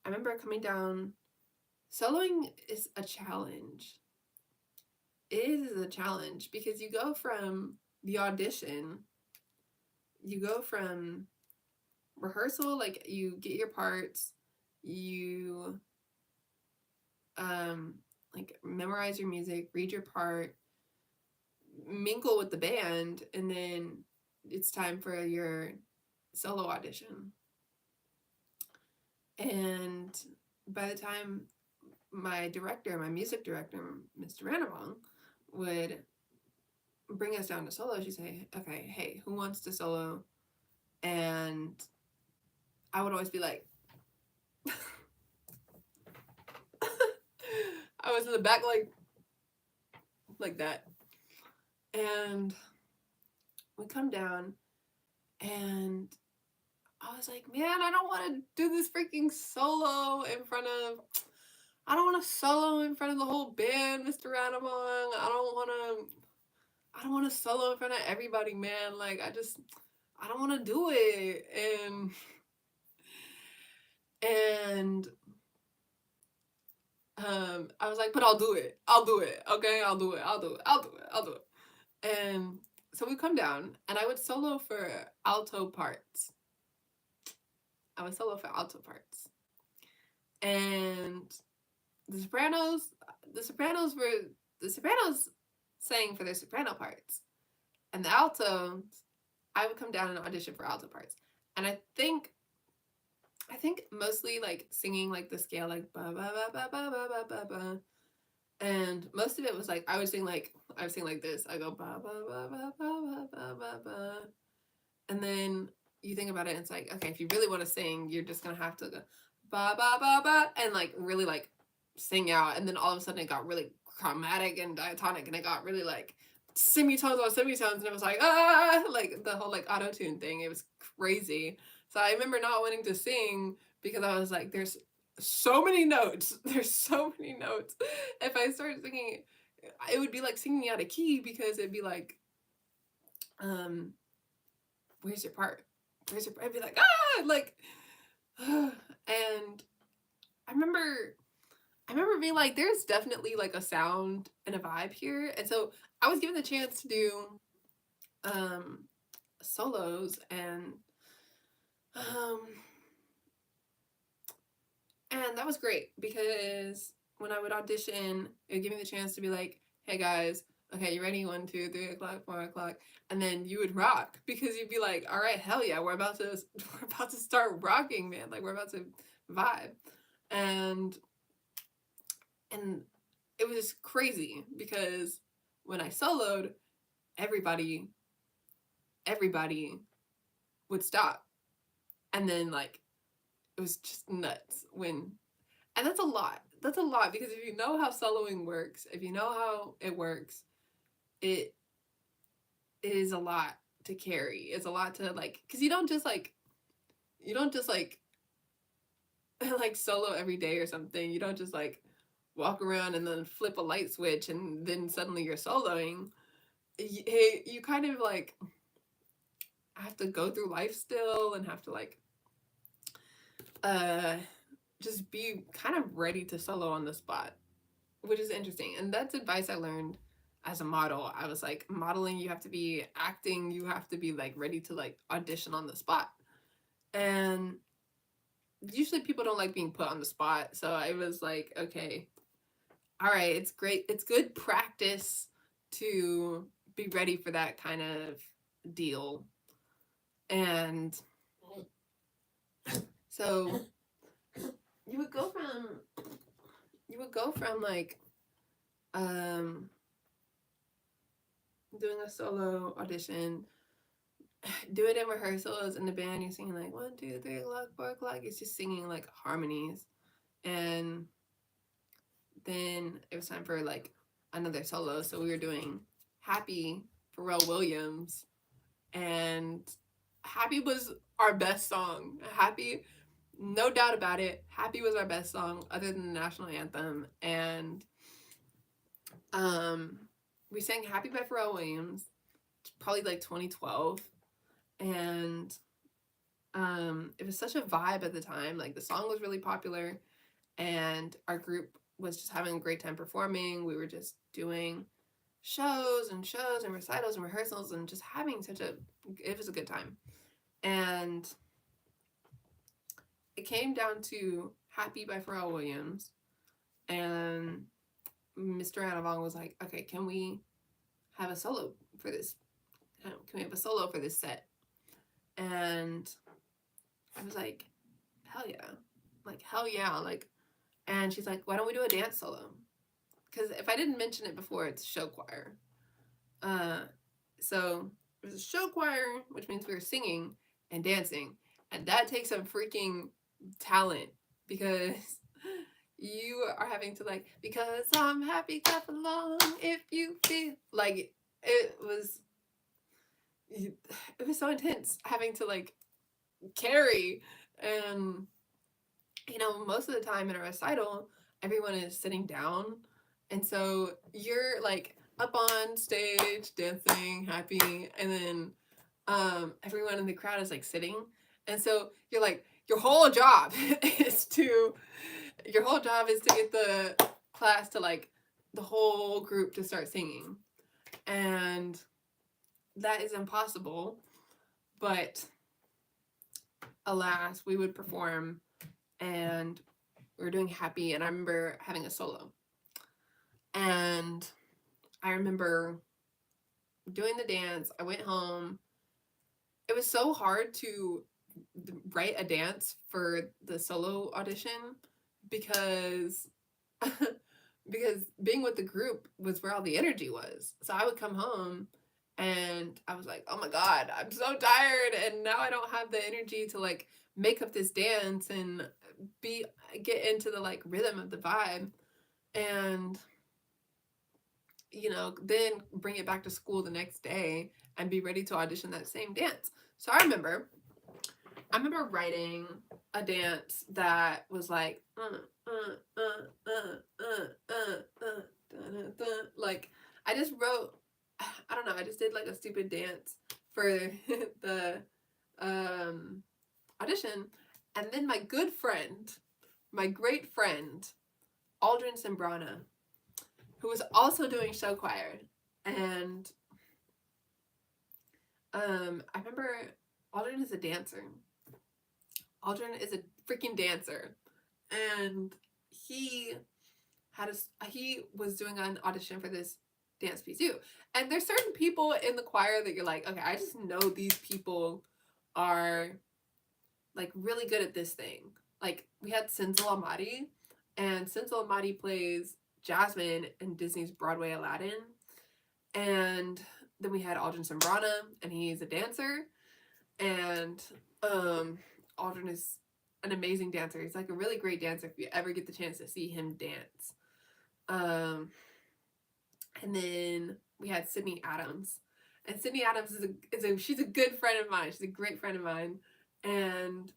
S2: remember coming down. Soloing is a challenge. It is a challenge because you go from the audition, you go from rehearsal, like you get your parts, you like memorize your music, read your part, mingle with the band, and then it's time for your solo audition. And by the time my music director, Mr. Ranavong, would bring us down to solo, she'd say, okay, hey, who wants to solo? And I would always be like, I was in the back like that. And we come down, and I was like, man, I don't want to do this freaking solo in front of, I don't want to solo in front of the whole band, Mr. Ranamong. I don't want to solo in front of everybody, man. Like, I don't want to do it. And And I was like, but I'll do it. I'll do it. Okay, I'll do it. I'll do it. I'll do it. I'll do it. And so we come down, and I would solo for alto parts. I would solo for alto parts. And the sopranos, the sopranos were the sopranos sang for their soprano parts, and the altos, I would come down and audition for alto parts. And I think mostly like singing like the scale like ba ba ba ba ba ba ba ba ba. And most of it was like I would sing like this. I go ba ba ba ba ba ba ba ba. And then you think about it, and it's like, okay, if you really want to sing, you're just gonna have to go ba ba ba ba and like really like sing out. And then all of a sudden it got really chromatic and diatonic, and it got really like semitones on semitones, and it was like like the whole like auto tune thing. It was crazy. So I remember not wanting to sing because I was like, there's so many notes. There's so many notes. If I started singing, it would be like singing out of key because it'd be like, where's your part? Where's your part? I'd be like, like, and I remember being like, there's definitely like a sound and a vibe here. And so I was given the chance to do solos, um and that was great because when I would audition, it would give me the chance to be like, hey guys, okay, you ready? 1, 2, 3 o'clock, 4 o'clock. And then you would rock because you'd be like, all right, hell yeah, we're about to start rocking, man. Like we're about to vibe. And and it was crazy because when I soloed, everybody would stop. And then like it was just nuts when, and that's a lot. That's a lot because if you know how soloing works, if you know how it works, it is a lot to carry. It's a lot to like, because you don't just like like solo every day or something. You don't just like walk around and then flip a light switch and then suddenly you're soloing. You kind of like have to go through life still and have to like uh just be kind of ready to solo on the spot, which is interesting. And that's advice I learned as a model. I was like, modeling, you have to be acting, you have to be like ready to like audition on the spot. And usually people don't like being put on the spot. So I was like, okay, all right, it's great. It's good practice to be ready for that kind of deal. And so you would go from like doing a solo audition, do it in rehearsals in the band, you're singing like 1, 2, 3 o'clock, 4 o'clock. It's just singing like harmonies. And then it was time for like another solo. So we were doing Happy, Pharrell Williams. And Happy was our best song. Happy, no doubt about it. Happy was our best song other than the national anthem. And we sang Happy by Pharrell Williams, probably like 2012. And it was such a vibe at the time. Like the song was really popular, and our group was just having a great time performing. We were just doing shows and recitals and rehearsals and just having it was a good time. And it came down to Happy by Pharrell Williams, and Mr. Anavong was like, okay, can we have a solo for this? Can we have a solo for this set? And I was like, hell yeah. Like, hell yeah. Like, and she's like, why don't we do a dance solo? Because if I didn't mention it before, it's show choir. So it was a show choir, which means we were singing and dancing. And that takes some freaking talent because you are having to like, because I'm happy, clap along if you feel like it was so intense having to like carry. And you know, most of the time in a recital, everyone is sitting down. And so you're like up on stage dancing, happy, and then everyone in the crowd is like sitting. And so you're like your whole job is to get the class to like the whole group to start singing. And that is impossible. But alas, we would perform and we were doing Happy, and I remember having a solo. And I remember doing the dance. I went home. It was so hard to write a dance for the solo audition because because being with the group was where all the energy was. So I would come home and I was like, "Oh my god, I'm so tired and now I don't have the energy to like make up this dance and be get into the like rhythm of the vibe." And then bring it back to school the next day and be ready to audition that same dance. So I remember writing a dance that was like like I just wrote, I don't know, I just did like a stupid dance for the audition. And then my good friend, my great friend, Aldrin Sembrana, who was also doing show choir. And I remember Aldrin is a dancer. Aldrin is a freaking dancer. And he he was doing an audition for this dance piece too. And there's certain people in the choir that you're like, okay, I just know these people are like really good at this thing. Like we had Senzel Amadi, and Senzel Amadi plays Jasmine in Disney's Broadway Aladdin. And then we had Aldrin Sembrana, and he's a dancer. And Aldrin is an amazing dancer. He's like a really great dancer if you ever get the chance to see him dance. And then we had Sydney Adams. And Sydney Adams she's a good friend of mine. She's a great friend of mine. And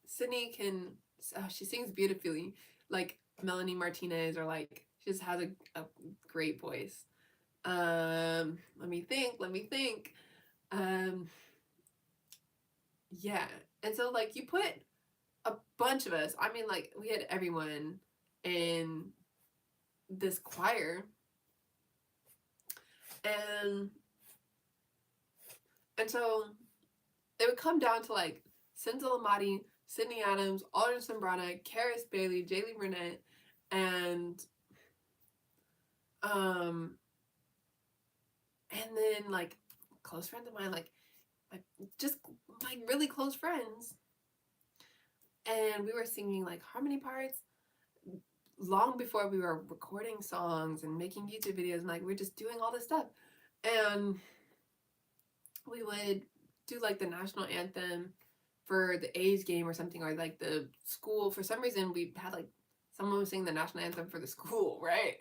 S2: Sydney she sings beautifully, like Melanie Martinez, or like she just has a great voice. Let me think. Yeah. And so like you put a bunch of us, I mean like we had everyone in this choir. And so it would come down to like Senzel Amadi, Sydney Adams, Aldrin Sembrana, Karis Bailey, Jaylee Burnett, and then like close friends of mine, like just like really close friends. And we were singing like harmony parts long before we were recording songs and making YouTube videos, and like we were just doing all this stuff. And we would do like the national anthem for the A's game or something, or like the school. For some reason, we had like someone was singing the national anthem for the school, right?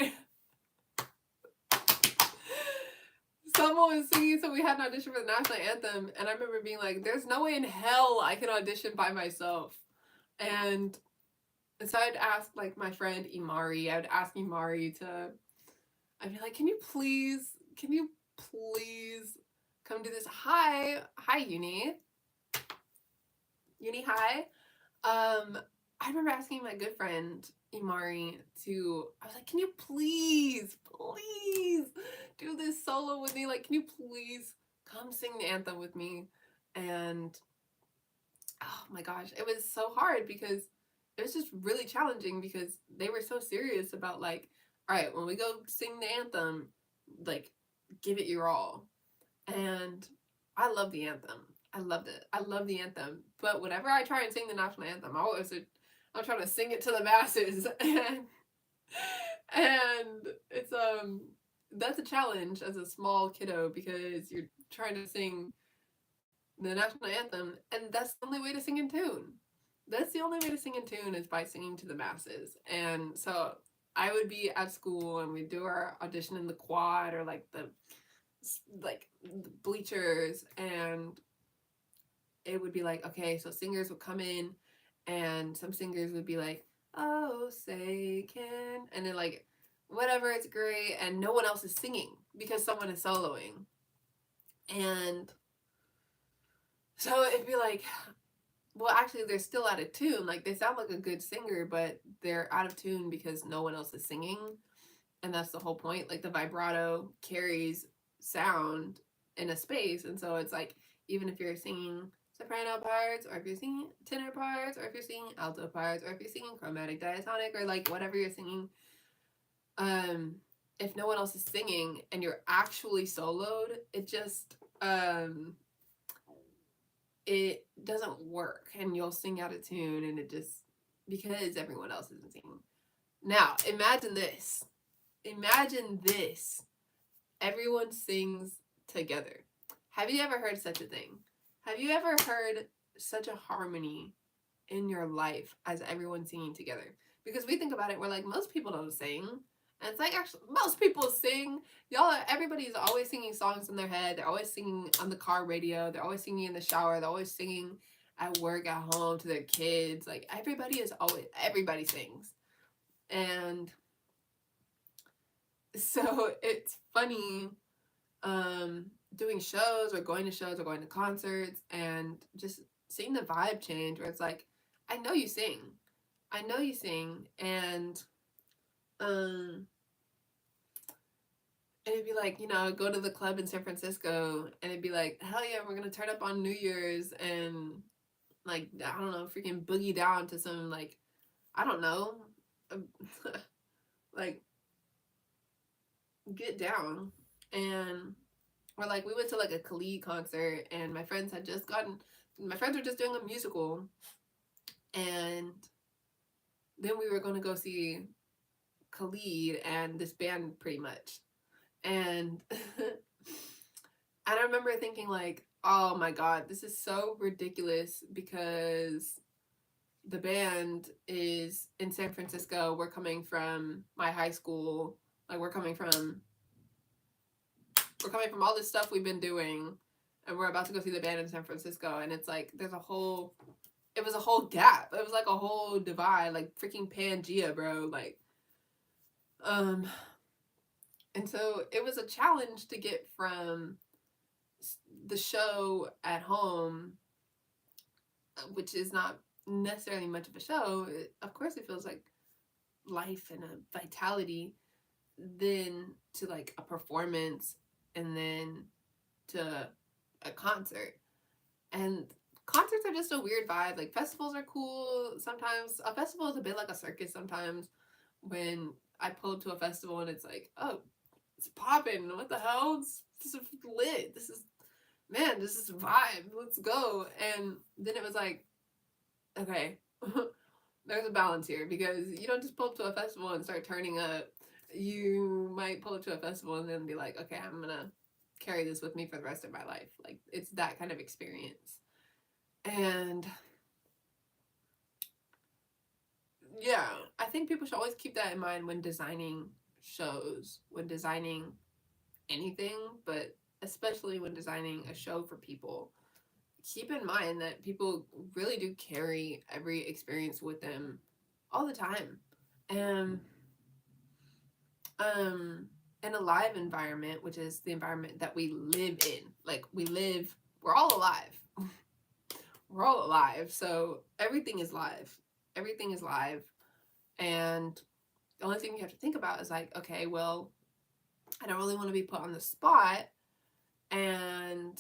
S2: Someone was singing, so we had an audition for the national anthem, and I remember being like, "There's no way in hell I can audition by myself." And so I'd ask like my friend Imari. I would ask Imari to. I'd be like, "Can you please come do this?" Hi, Uni. Hi. I remember asking my good friend Imari I was like, "Can you please do this solo with me? Like, can you please come sing the anthem with me?" And oh my gosh, it was so hard because it was just really challenging because they were so serious about like, all right, when we go sing the anthem, like, give it your all. And I love the anthem. I loved it. I love the anthem. But whenever I try and sing the national anthem, I'm trying to sing it to the masses, and it's that's a challenge as a small kiddo because you're trying to sing the national anthem, and that's the only way to sing in tune. That's the only way to sing in tune is by singing to the masses. And so I would be at school and we'd do our audition in the quad or like the bleachers, and it would be like, okay, so singers would come in and some singers would be like, "Oh, say can," and then like whatever, it's great, and no one else is singing because someone is soloing. And so it'd be like well, actually, they're still out of tune. Like, they sound like a good singer, but they're out of tune because no one else is singing. And that's the whole point. Like, the vibrato carries sound in a space. And so it's like, even if you're singing soprano parts, or if you're singing tenor parts, or if you're singing alto parts, or if you're singing chromatic diatonic, or like whatever you're singing, um, if no one else is singing and you're actually soloed, it just, it doesn't work, and you'll sing out of tune, and it just, because everyone else isn't singing. Now, imagine this. Imagine this. Everyone sings together. Have you ever heard such a thing? Have you ever heard such a harmony in your life as everyone singing together? Because we think about it, we're like, most people don't sing. And it's like, actually, most people sing. Y'all, everybody's always singing songs in their head. They're always singing on the car radio. They're always singing in the shower. They're always singing at work, at home, to their kids. Like, everybody sings. And so it's funny, doing shows or going to shows or going to concerts and just seeing the vibe change, where it's like, I know you sing. I know you sing. Um and it'd be like, go to the club in San Francisco, and it'd be like, hell yeah, we're gonna turn up on New Year's and, like, I don't know, freaking boogie down to some, like, I don't know, like, get down. And or like, we went to like a Khalid concert, and my friends were just doing a musical, and then we were going to go see Khalid and this band, pretty much. And I remember thinking, like, oh my god, this is so ridiculous, because the band is in San Francisco. We're coming from my high school. Like, we're coming from all this stuff we've been doing, and we're about to go see the band in San Francisco, and it's like, it was a whole gap. It was like a whole divide, like freaking Pangea, bro. Like, and so it was a challenge to get from the show at home, which is not necessarily much of a show. Of course, it feels like life and a vitality, then to like a performance, and then to a concert. And concerts are just a weird vibe. Like, festivals are cool sometimes. A festival is a bit like a circus sometimes. When I pull up to a festival and it's like, oh, it's popping. What the hell? This is lit. This is vibe. Let's go. And then it was like, okay, there's a balance here, because you don't just pull up to a festival and start turning up. You might pull up to a festival and then be like, okay, I'm gonna carry this with me for the rest of my life. Like, it's that kind of experience. And yeah, I think people should always keep that in mind when designing shows, when designing anything, but especially when designing a show for people. Keep in mind that people really do carry every experience with them all the time. And in a live environment, which is the environment that we live in, like, we're all alive. We're all alive. So everything is live. Everything is live. And the only thing you have to think about is like, okay, well, I don't really want to be put on the spot. And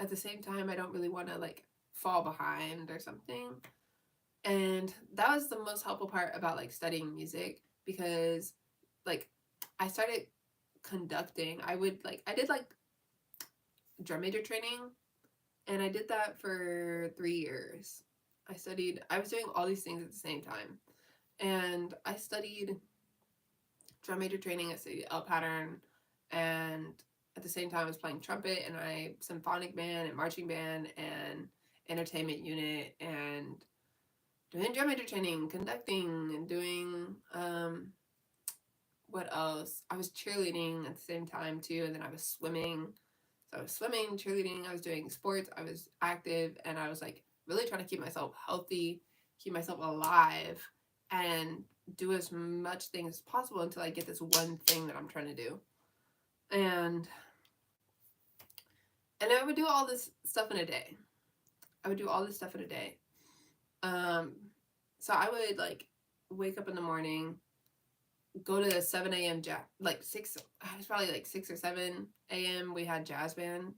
S2: at the same time, I don't really want to like fall behind or something. And that was the most helpful part about like studying music, because like I started conducting. I did like drum major training, and I did that for 3 years. I was doing all these things at the same time. And I studied drum major training, I studied L pattern, and at the same time I was playing trumpet, and I symphonic band and marching band and entertainment unit, and doing drum major training, conducting, and doing what else? I was cheerleading at the same time too, and then I was swimming. So I was swimming, cheerleading, I was doing sports, I was active, and I was like really trying to keep myself healthy, keep myself alive, and do as much things as possible until I get this one thing that I'm trying to do. And I would do all this stuff in a day. I would do all this stuff in a day. Um, so I would like wake up in the morning, go to 7 a.m. jazz, like 6, it was probably like 6 or 7 a.m. We had jazz band,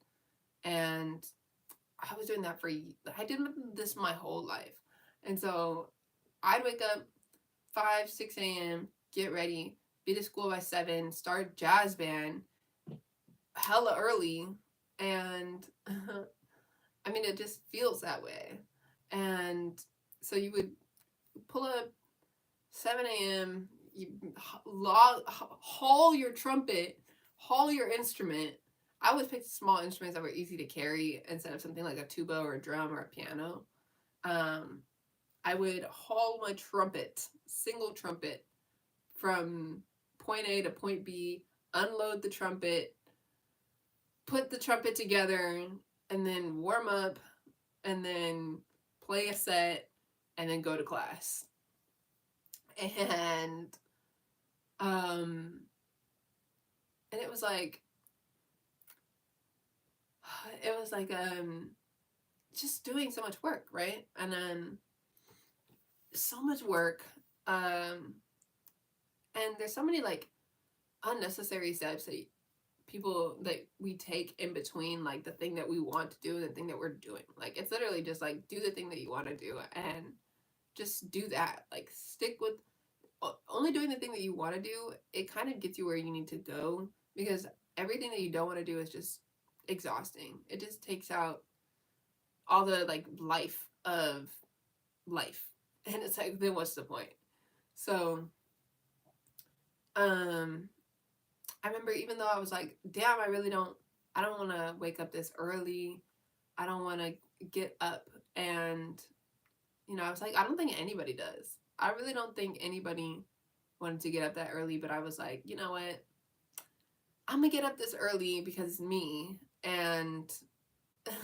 S2: and I was doing that I did this my whole life. And so I'd wake up 5, 6 a.m., get ready, be to school by 7, start jazz band hella early. And I mean, it just feels that way. And so you would pull up 7 a.m., you haul your trumpet, haul your instrument. I always picked small instruments that were easy to carry instead of something like a tuba or a drum or a piano. Um, I would haul my trumpet, single trumpet, from point A to point B, unload the trumpet, put the trumpet together, and then warm up, and then play a set, and then go to class. And um and it was like just doing so much work, right? And then so much work, and there's so many like unnecessary steps that we take in between like the thing that we want to do and the thing that we're doing. Like it's literally just like do the thing that you want to do and just do that. Like stick with only doing the thing that you want to do. It kind of gets you where you need to go, because everything that you don't want to do is just exhausting. It just takes out all the like life of life. And it's like, then what's the point? So um I remember, even though I was like, damn, I don't want to wake up this early. I don't want to get up. And, I was like, I don't think anybody does. I really don't think anybody wanted to get up that early, but I was like, you know what? I'm going to get up this early because it's me. And, and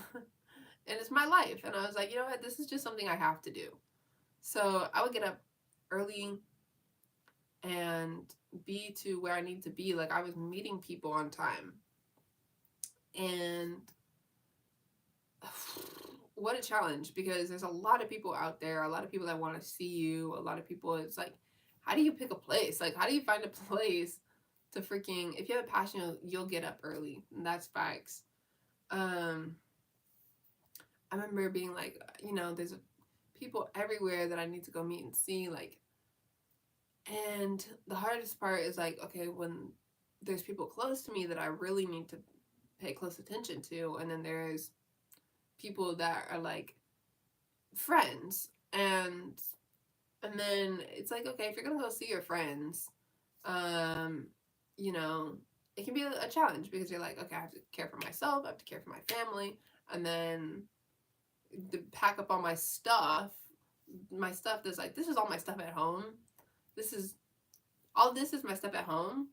S2: it's my life. And I was like, you know what? This is just something I have to do. So I would get up early and be to where I need to be. Like I was meeting people on time. And what a challenge, because there's a lot of people out there, a lot of people that want to see you, a lot of people. It's like, how do you pick a place? Like, how do you find a place to freaking, if you have a passion, you'll get up early. And that's facts. I remember being like, there's people everywhere that I need to go meet and see. Like, and the hardest part is like, okay, when there's people close to me that I really need to pay close attention to, and then there's people that are like friends, and then it's like, okay, if you're gonna go see your friends, um you know it can be a challenge, because you're like, okay, I have to care for myself, I have to care for my family, and then to pack up all my stuff that's like, this is all my stuff at home, this is my stuff at home.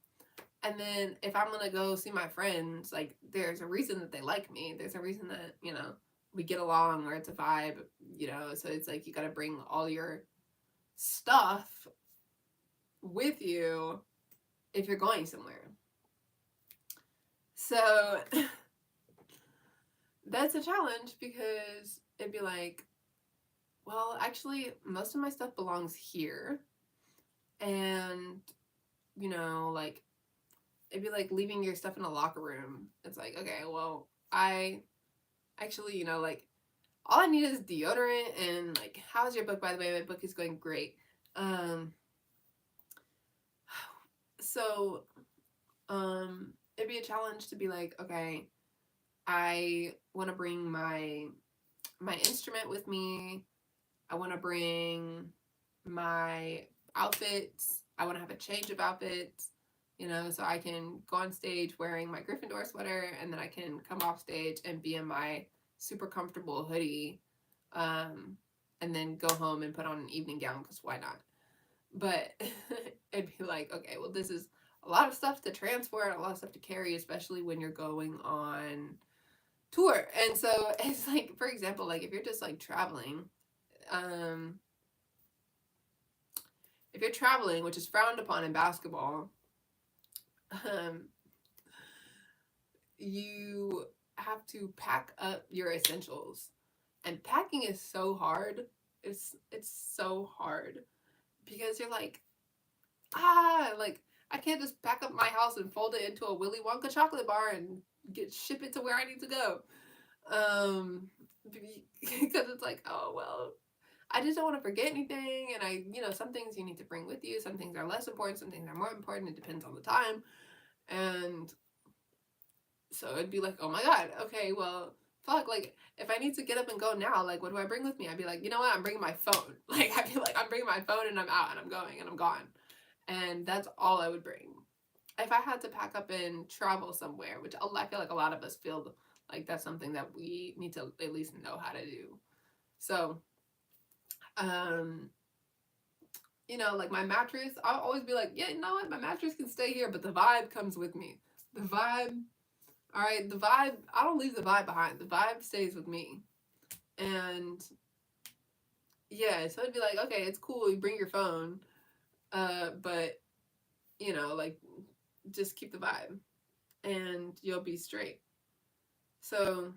S2: And then if I'm gonna go see my friends, like there's a reason that they like me. There's a reason that, we get along, or it's a vibe, so it's like you gotta bring all your stuff with you if you're going somewhere. So that's a challenge, because it'd be like, well, actually most of my stuff belongs here. And, like it'd be like leaving your stuff in a locker room. It's like, okay, well, I actually, like, all I need is deodorant. And like, how's your book, by the way? My book is going great. So it'd be a challenge to be like, okay, I want to bring my instrument with me. I want to bring my outfits. I want to have a change of outfits, so I can go on stage wearing my Gryffindor sweater, and then I can come off stage and be in my super comfortable hoodie, and then go home and put on an evening gown, because why not? But it'd be like, okay, well, this is a lot of stuff to transport, a lot of stuff to carry, especially when you're going on tour. And so it's like, for example, like if you're just like traveling, if you're traveling, which is frowned upon in basketball, you have to pack up your essentials. And packing is so hard. It's so hard because you're like, like I can't just pack up my house and fold it into a Willy Wonka chocolate bar and ship it to where I need to go. Because it's like, oh well, I just don't want to forget anything, and some things you need to bring with you. Some things are less important. Some things are more important. It depends on the time, and so it'd be like, oh my god, okay, well, fuck, like if I need to get up and go now, like what do I bring with me? I'd be like, you know what, I'm bringing my phone. Like I'd be like, I'm bringing my phone and I'm out and I'm going and I'm gone, and that's all I would bring. If I had to pack up and travel somewhere, which I feel like a lot of us feel like that's something that we need to at least know how to do. So, um, like my mattress, I'll always be like, yeah, you know what, my mattress can stay here, but the vibe comes with me. The vibe, all right, the vibe, I don't leave the vibe behind. The vibe stays with me. And yeah, so it'd be like, okay, it's cool, you bring your phone, but like just keep the vibe and you'll be straight. So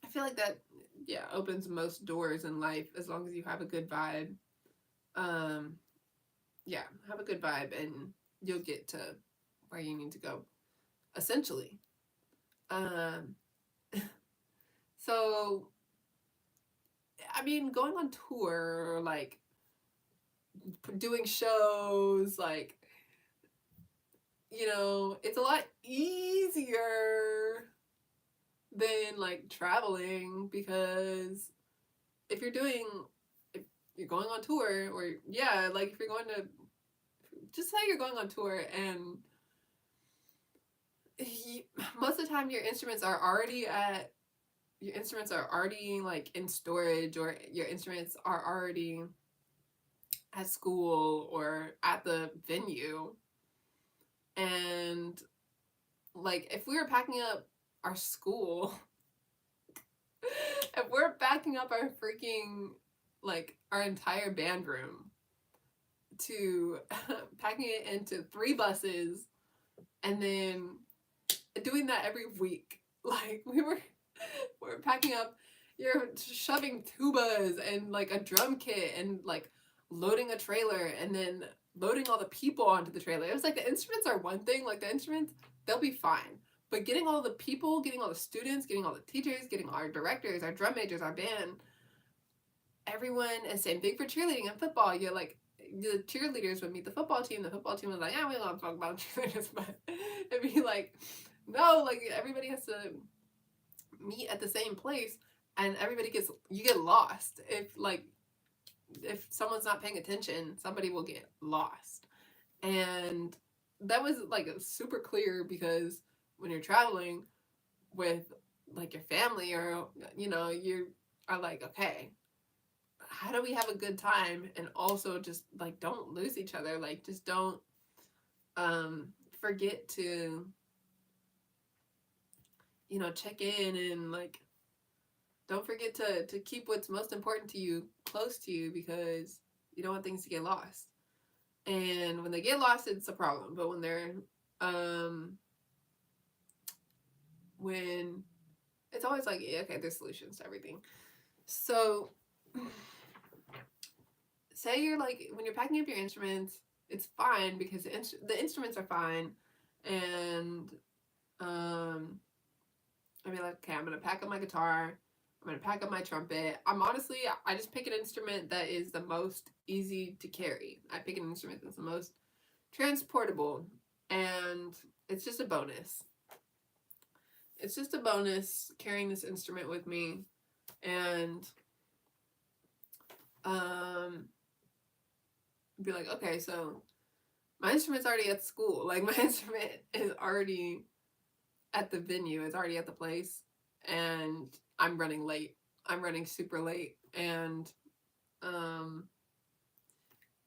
S2: I feel like that, yeah, opens most doors in life as long as you have a good vibe. Um, yeah, have a good vibe and you'll get to where you need to go, essentially. Um, so, I mean, going on tour, like doing shows, like, it's a lot easier than like traveling because if you're doing, if you're going on tour, or yeah, like if you're going to, just say you're going on tour and most of the time your instruments are already like in storage, or your instruments are already at school or at the venue. And like if we were packing up our school, if we're packing up our freaking, like our entire band room to packing it into 3 buses and then doing that every week, like we're packing up, you're shoving tubas and like a drum kit and like loading a trailer and then loading all the people onto the trailer. It was like the instruments are one thing, like the instruments, they'll be fine. But getting all the people, getting all the students, getting all the teachers, getting our directors, our drum majors, our band, everyone, and same thing for cheerleading and football. You're like, the cheerleaders would meet the football team. The football team was like, yeah, we don't talk about cheerleaders, but it'd be like, no, like everybody has to meet at the same place, and you get lost if someone's not paying attention, somebody will get lost. And that was like super clear because when you're traveling with like your family, or you are like, okay, how do we have a good time and also just like don't lose each other, like just don't forget to check in, and like don't forget to keep what's most important to you close to you, because you don't want things to get lost. And when they get lost, it's a problem. But when it's always like, yeah, okay, there's solutions to everything. So say you're like, when you're packing up your instruments, it's fine because the instruments are fine. And I'd be like, okay, I'm gonna pack up my guitar, I'm gonna pack up my trumpet. I just pick an instrument that is the most easy to carry. I pick an instrument that's the most transportable, and it's just a bonus. It's just a bonus carrying this instrument with me. And be like, okay, so my instrument's already at school. Like my instrument is already at the venue, it's already at the place, and I'm running late. I'm running super late. And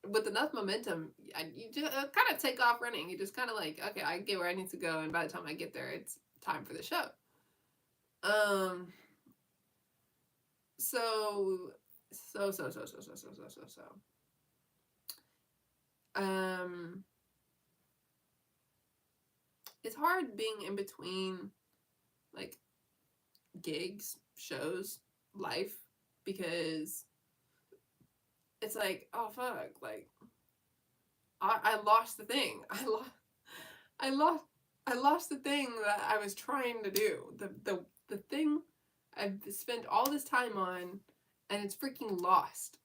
S2: with enough momentum, you just kind of take off running. You just kind of like, okay, I get where I need to go, and by the time I get there, it's time for the show. So it's hard being in between like gigs, shows. life, because it's like, oh fuck, like I lost the thing. I lost I lost the thing that I was trying to do. The thing I've spent all this time on, and it's freaking lost.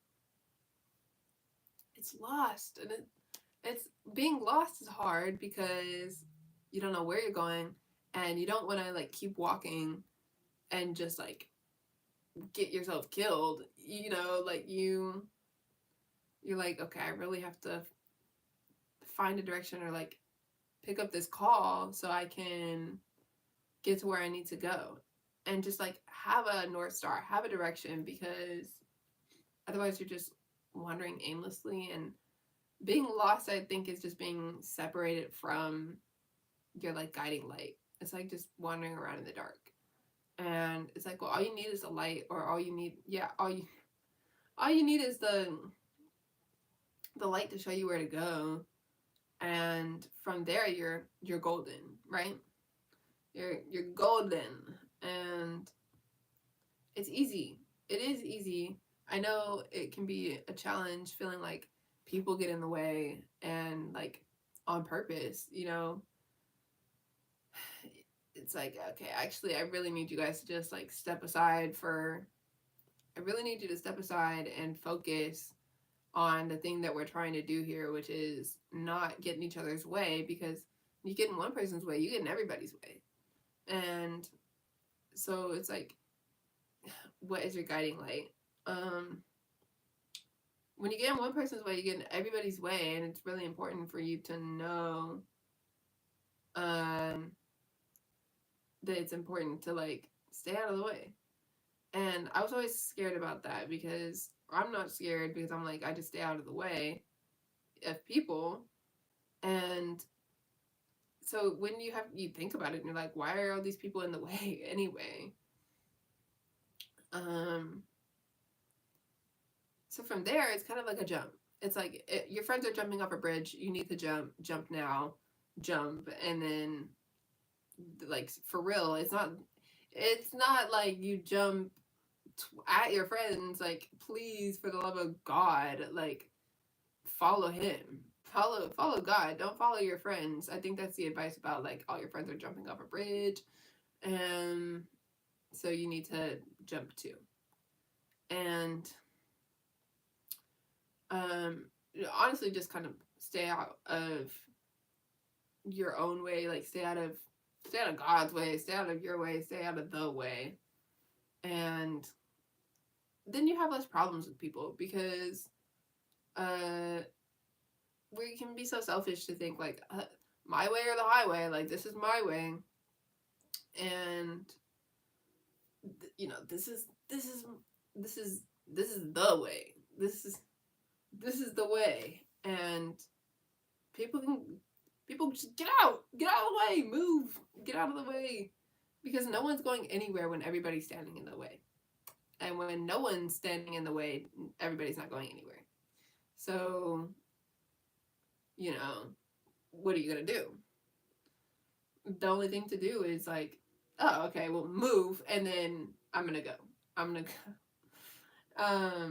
S2: It's lost, and it's being lost is hard because you don't know where you're going, and you don't want to like keep walking and just like get yourself killed. You know, like you're like, okay, I really have to find a direction, or like pick up this call so I can get to where I need to go. And just like have a North Star, have a direction, because otherwise you're just wandering aimlessly. And being lost, I think, is just being separated from your like guiding light. It's like just wandering around in the dark. And it's like, well, all you need is a light, or all you need, yeah, all you need is the light to show you where to go. And from there you're golden, right? You're golden. And it's easy. It is easy. I know it can be a challenge feeling like people get in the way, and like on purpose, you know. It's like, okay, actually I really need you guys to just like step aside for I really need you to step aside and focus on the thing that we're trying to do here, which is not get in each other's way, because you get in one person's way, you get in everybody's way. And so it's like, what is your guiding light? Um, when you get in one person's way, you get in everybody's way, and it's really important for you to know um, that it's important to like stay out of the way. And I was always scared about that, because I'm not scared because I'm like, I just stay out of the way of people. And so when you think about it and you're like, why are all these people in the way anyway? Um, so from there, it's kind of like a jump. It's like your friends are jumping off a bridge. You need to jump now, jump, and then like for real, it's not like you jump at your friends. Like, please, for the love of God, like follow him. Follow God. Don't follow your friends. I think that's the advice about like all your friends are jumping off a bridge, and so you need to jump too. And honestly, just kind of stay out of your own way. Like stay out of God's way. Stay out of your way. Stay out of the way. And then you have less problems with people, because uh we can be so selfish to think like my way or the highway, like this is my way. And you know, this is the way. This is the way. And people can people just get out of the way, move, get out of the way, because no one's going anywhere when everybody's standing in the way. And when no one's standing in the way, everybody's not going anywhere. So, you know, what are you gonna do? The only thing to do is like, oh, okay, well, move, and then I'm gonna go. I'm gonna go.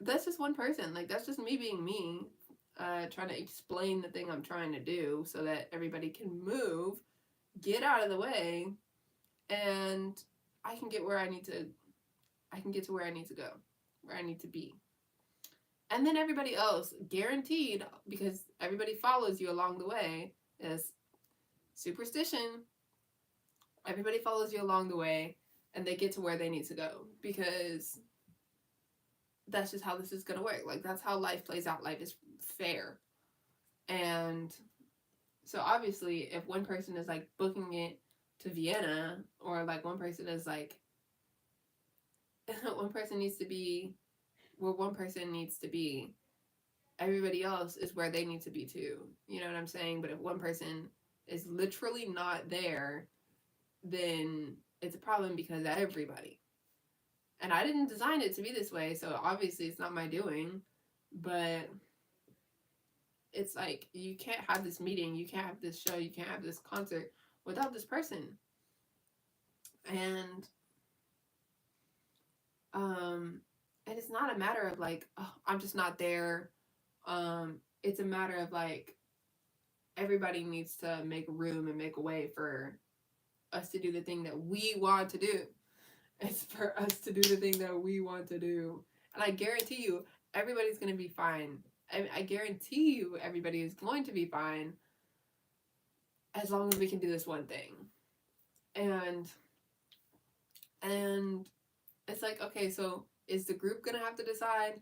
S2: That's just one person. Like, that's just me being me, trying to explain the thing I'm trying to do so that everybody can move, get out of the way, and I can get where I need to. I can get to where I need to go, where I need to be. And then everybody else, guaranteed, because everybody follows you along the way, is superstition. Everybody follows you along the way, and they get to where they need to go, because that's just how this is going to work. Like, that's how life plays out. Life is fair. And so obviously, if one person is like booking it to Vienna, or like one person is like, one person needs to be where one person needs to be, everybody else is where they need to be too. You know what I'm saying? But if one person is literally not there, then it's a problem, because everybody. And I didn't design it to be this way, so obviously it's not my doing. But it's like, you can't have this meeting, you can't have this show, you can't have this concert without this person. And And it's not a matter of like, oh, I'm just not there. It's a matter of like everybody needs to make room and make a way for us to do the thing that we want to do. It's for us to do the thing that we want to do. And I guarantee you, everybody's going to be fine. I guarantee you, everybody is going to be fine as long as we can do this one thing. And and it's like, okay, so is the group going to have to decide?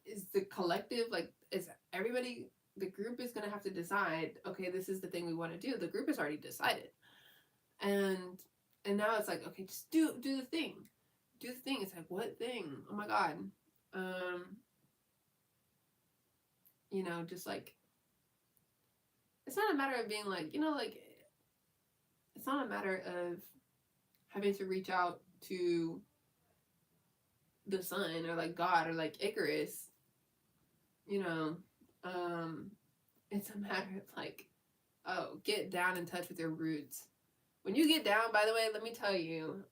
S2: Is the collective, like, is everybody, the group is going to have to decide, okay, this is the thing we want to do. The group has already decided. And now it's like, okay, just do the thing. Do the thing. It's like, what thing? Oh my God. Just like, it's not a matter of being like, like, it's not a matter of having to reach out to the sun or like God or like Icarus, you know. It's a matter of like, oh, get down in touch with your roots. When you get down, by the way, let me tell you,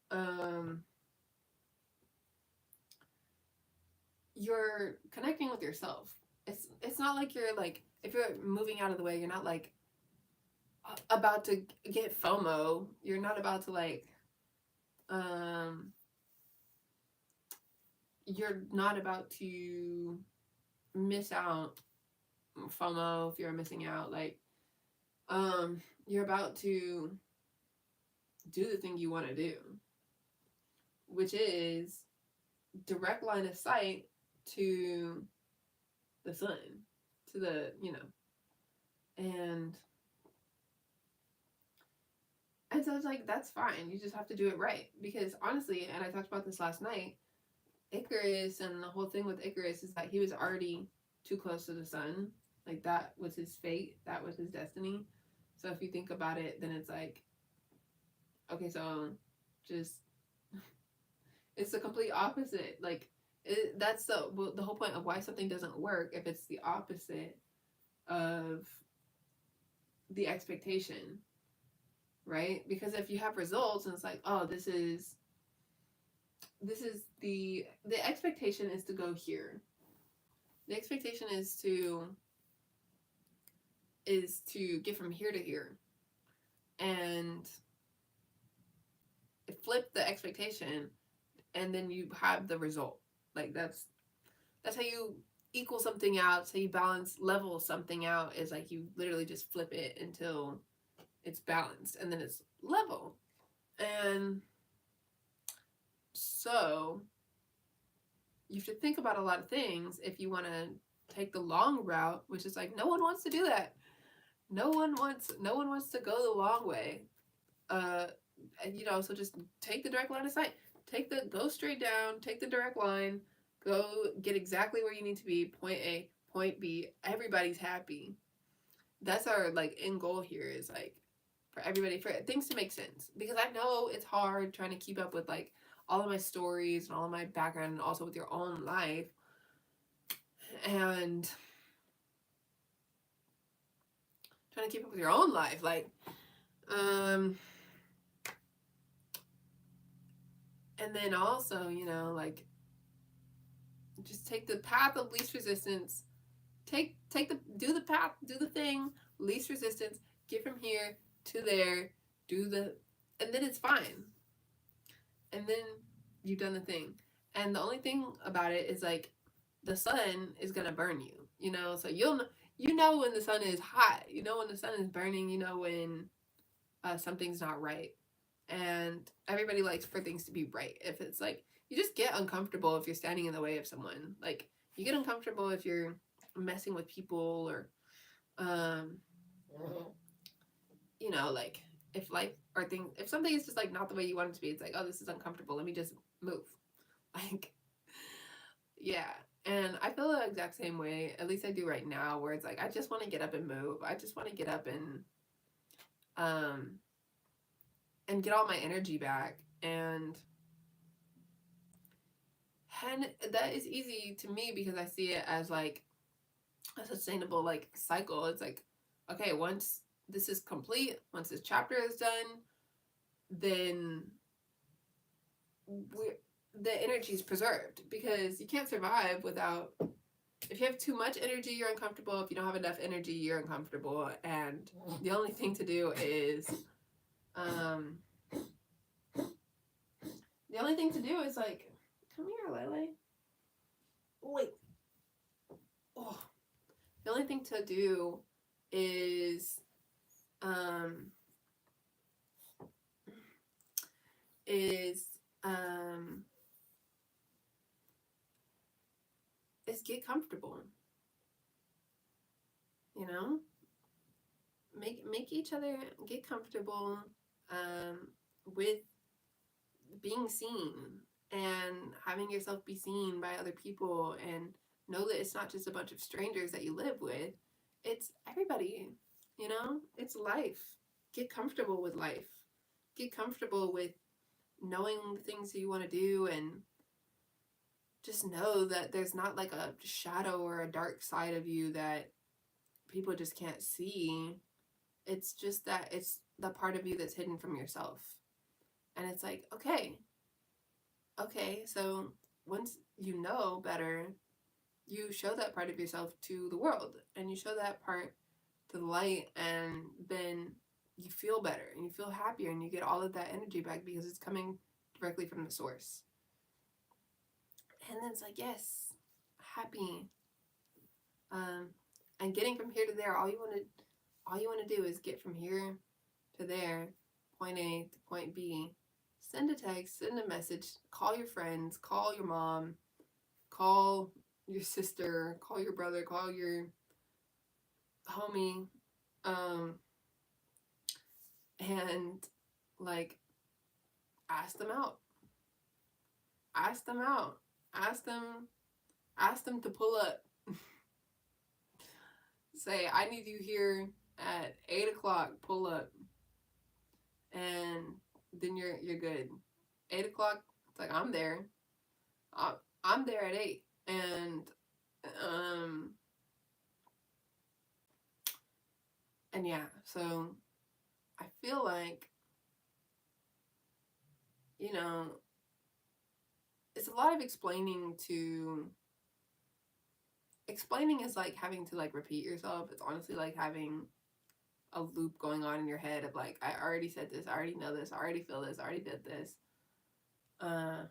S2: you're connecting with yourself. It's not like you're like, if you're moving out of the way, you're not like about to get FOMO. You're not about to like, you're not about to miss out. FOMO, if you're missing out, like, you're about to do the thing you want to do, which is direct line of sight to the sun, to the, and so it's like, that's fine. You just have to do it right. Because honestly, and I talked about this last night, Icarus and the whole thing with Icarus is that he was already too close to the sun. Like, that was his fate. That was his destiny. So if you think about it, then it's like, okay, so just, it's the complete opposite. Like, that's the whole point of why something doesn't work if it's the opposite of the expectation, right? Because if you have results and it's like, oh, this is the expectation is to go here. The expectation is to get from here to here, and flip the expectation, and then you have the result. Like, that's how you equal something out. So you level something out, is like you literally just flip it until it's balanced, and then it's level. And so you have to think about a lot of things if you want to take the long route, which is like, no one wants to do that. No one wants to go the long way. So just take the direct line of sight. Go straight down, take the direct line, go get exactly where you need to be, point A, point B. Everybody's happy. That's our like end goal here, is like for everybody, for things to make sense. Because I know it's hard trying to keep up with like all of my stories and all of my background, and also with your own life. And trying to keep up with your own life, like, and then also, like, just take the path of least resistance. Do the path, do the thing, least resistance, get from here to there, and then it's fine. And then you've done the thing. And the only thing about it is like, the sun is gonna burn you, so you know when the sun is hot, when the sun is burning, when something's not right. And everybody likes for things to be right. If it's like, you just get uncomfortable if you're standing in the way of someone. Like, you get uncomfortable if you're messing with people, or like, if life or thing, if something is just like not the way you want it to be, it's like, oh, this is uncomfortable, let me just move. Like, yeah. And I feel the exact same way, at least I do right now, where it's like, I just want to get up and move. I just want to get up and get all my energy back. And that is easy to me because I see it as like a sustainable like cycle. It's like, okay, once this is complete, once this chapter is done, then the energy is preserved, because you can't survive without, if you have too much energy, you're uncomfortable. If you don't have enough energy, you're uncomfortable. And the only thing to do is, like, come here, Lele. Wait. Oh. The only thing to do is, is, um, is get comfortable. You know, make each other get comfortable, with being seen and having yourself be seen by other people, and know that it's not just a bunch of strangers that you live with. It's everybody. You know, it's life. Get comfortable with life. Get comfortable with knowing the things that you want to do, and just know that there's not like a shadow or a dark side of you that people just can't see. It's just that it's the part of you that's hidden from yourself. And it's like, okay, so once you know better, you show that part of yourself to the world, and you show that part to the light, and then you feel better and you feel happier, and you get all of that energy back because it's coming directly from the source. And then it's like, yes, happy. And getting from here to there, all you want to do is get from here to there, point A to point B. Send a text, send a message, call your friends, call your mom, call your sister, call your brother, call your homie, and like ask them out. Ask them out. Ask them to pull up. Say, I need you here at 8:00, pull up. And then you're good. 8:00, it's like, I'm there. I'm there at 8. And yeah, so I feel like, you know, it's a lot of explaining is like having to like repeat yourself. It's honestly like having a loop going on in your head of like, I already said this, I already know this, I already feel this, I already did this. And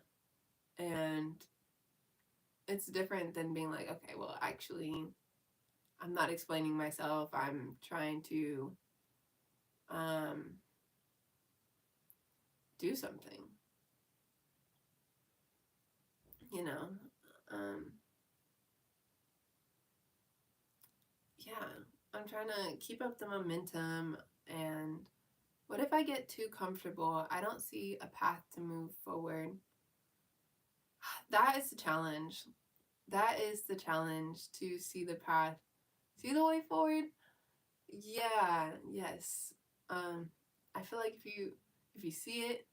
S2: it's different than being like, okay, well, actually, I'm not explaining myself. I'm trying to do something, you know. Yeah, I'm trying to keep up the momentum. And what if I get too comfortable? I don't see a path to move forward. That is the challenge. That is the challenge, to see the path, see the way forward. Yeah, yes. I feel like if you see it,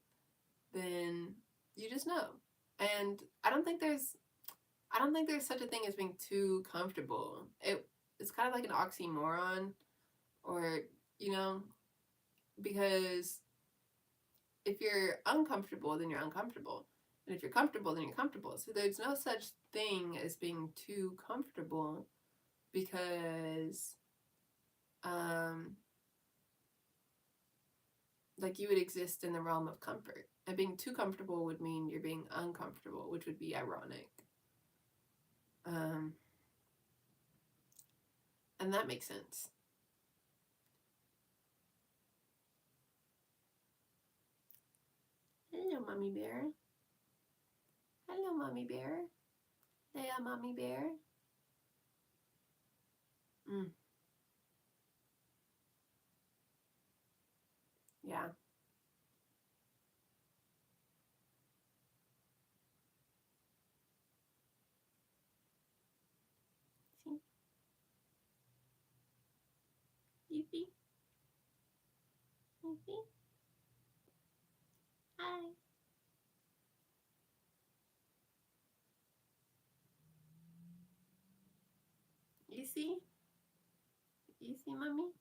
S2: then you just know. And I don't think there's such a thing as being too comfortable. It's kind of like an oxymoron, or, you know, because if you're uncomfortable, then you're uncomfortable. And if you're comfortable, then you're comfortable. So there's no such thing as being too comfortable, because like, you would exist in the realm of comfort. And being too comfortable would mean you're being uncomfortable, which would be ironic. And that makes sense. Hello, Mommy Bear. Hello, Mommy Bear. Hey, Mommy Bear. Yeah. See? You see? You see? Hi. You see? You see, Mommy?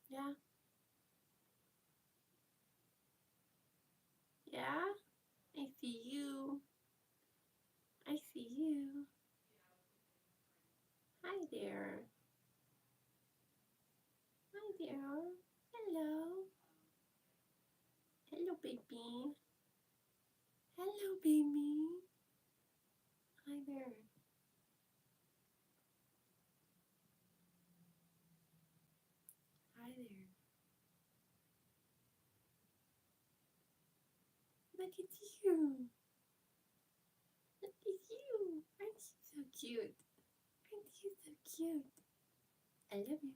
S2: Yeah. there. Hi there. Hello. Hello, baby. Hello, baby. Hi there. Hi there. Look at you. Look at you. Aren't you so cute? Aren't you so cute? I love you.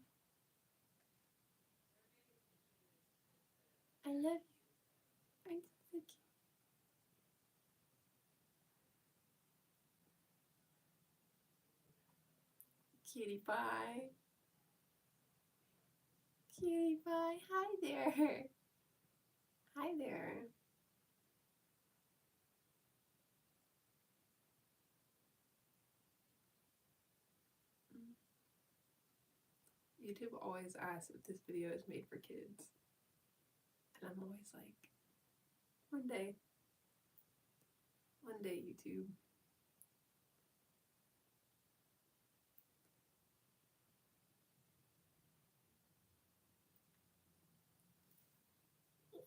S2: I love you. Aren't you so cute? Cutie pie. Cutie pie. Hi there. Hi there. YouTube always asks if this video is made for kids. And I'm always like, one day. One day, YouTube.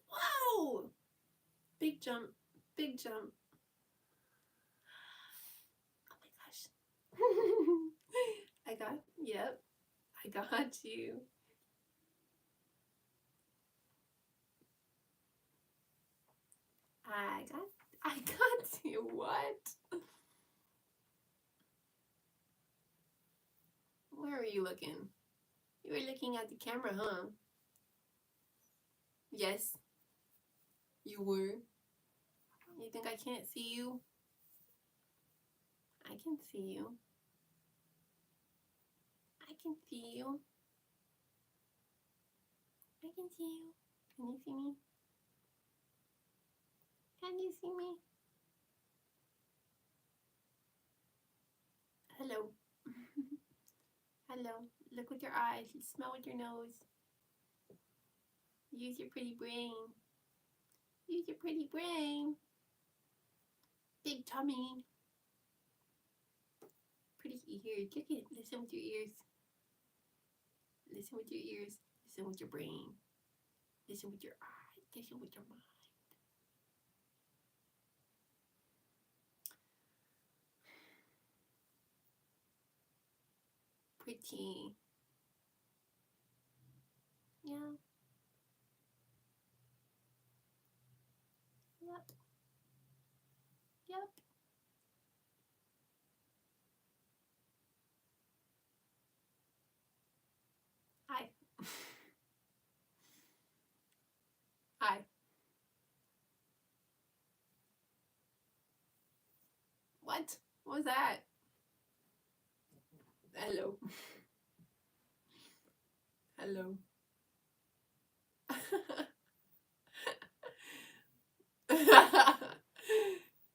S2: Whoa! Big jump. Big jump. Oh my gosh. I got, yep. I got you. I got you. What? Where are you looking? You were looking at the camera, huh? Yes. You were. You think I can't see you? I can see you. I can see you. I can see you. Can you see me? Can you see me? Hello. Hello. Look with your eyes. Smell with your nose. Use your pretty brain. Use your pretty brain. Big tummy. Pretty ears. Look at it. Listen with your ears. Listen with your ears. Listen with your brain. Listen with your eyes. Listen with your mind. Pretty. Yeah. Yep. Yep. Hi. Hi. What? What was that? Hello. Hello.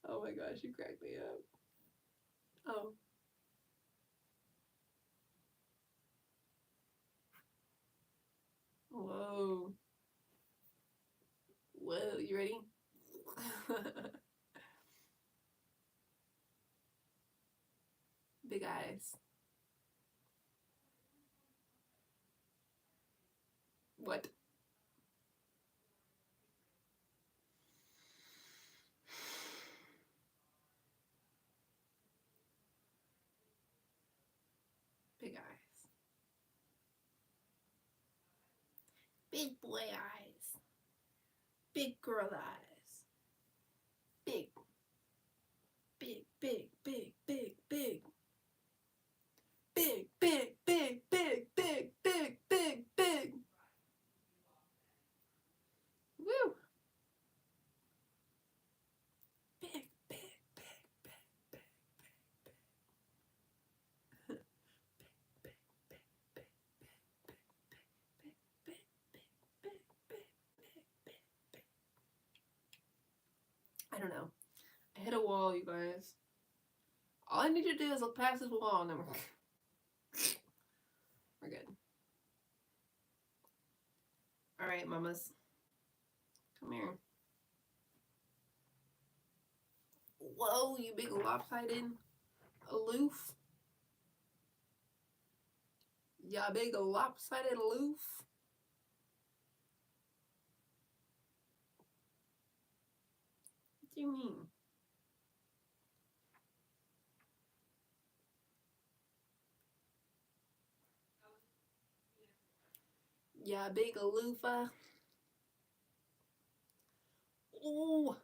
S2: Oh my gosh, you cracked me up. Oh. Whoa. Whoa, you ready? Big eyes. What? Big eyes. Big boy eyes. Big girl eyes. Big. Big, big, big, big, big. Big, big, big, big, big, big, big, big. Woo! Big, big, big, big, big, big, big, big, big, big, big, big, big, big. I don't know. I hit a wall, you guys. All I need to do is look past this wall and then we're good. Alright, mamas. Come here. Whoa, you big lopsided aloof. Yeah, big lopsided loof. What do you mean? Yeah, big loofah. Ooh.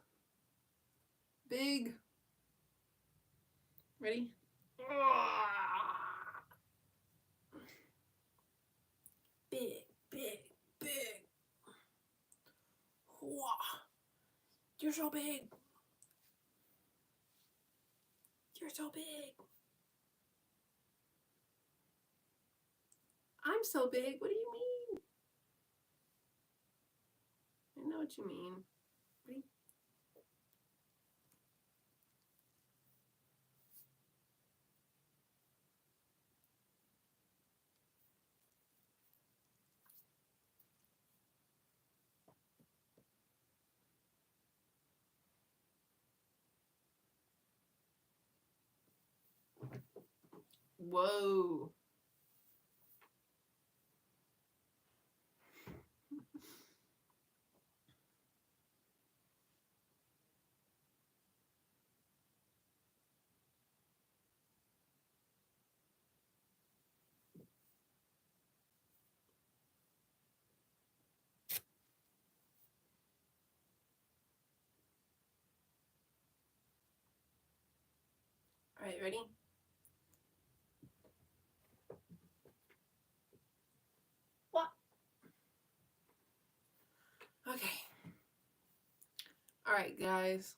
S2: Big. Ready? Big, big, big. Wow. You're so big. You're so big. I'm so big. What do you mean? I know what you mean. Ready? Whoa. All right, ready? What? Okay. All right, guys.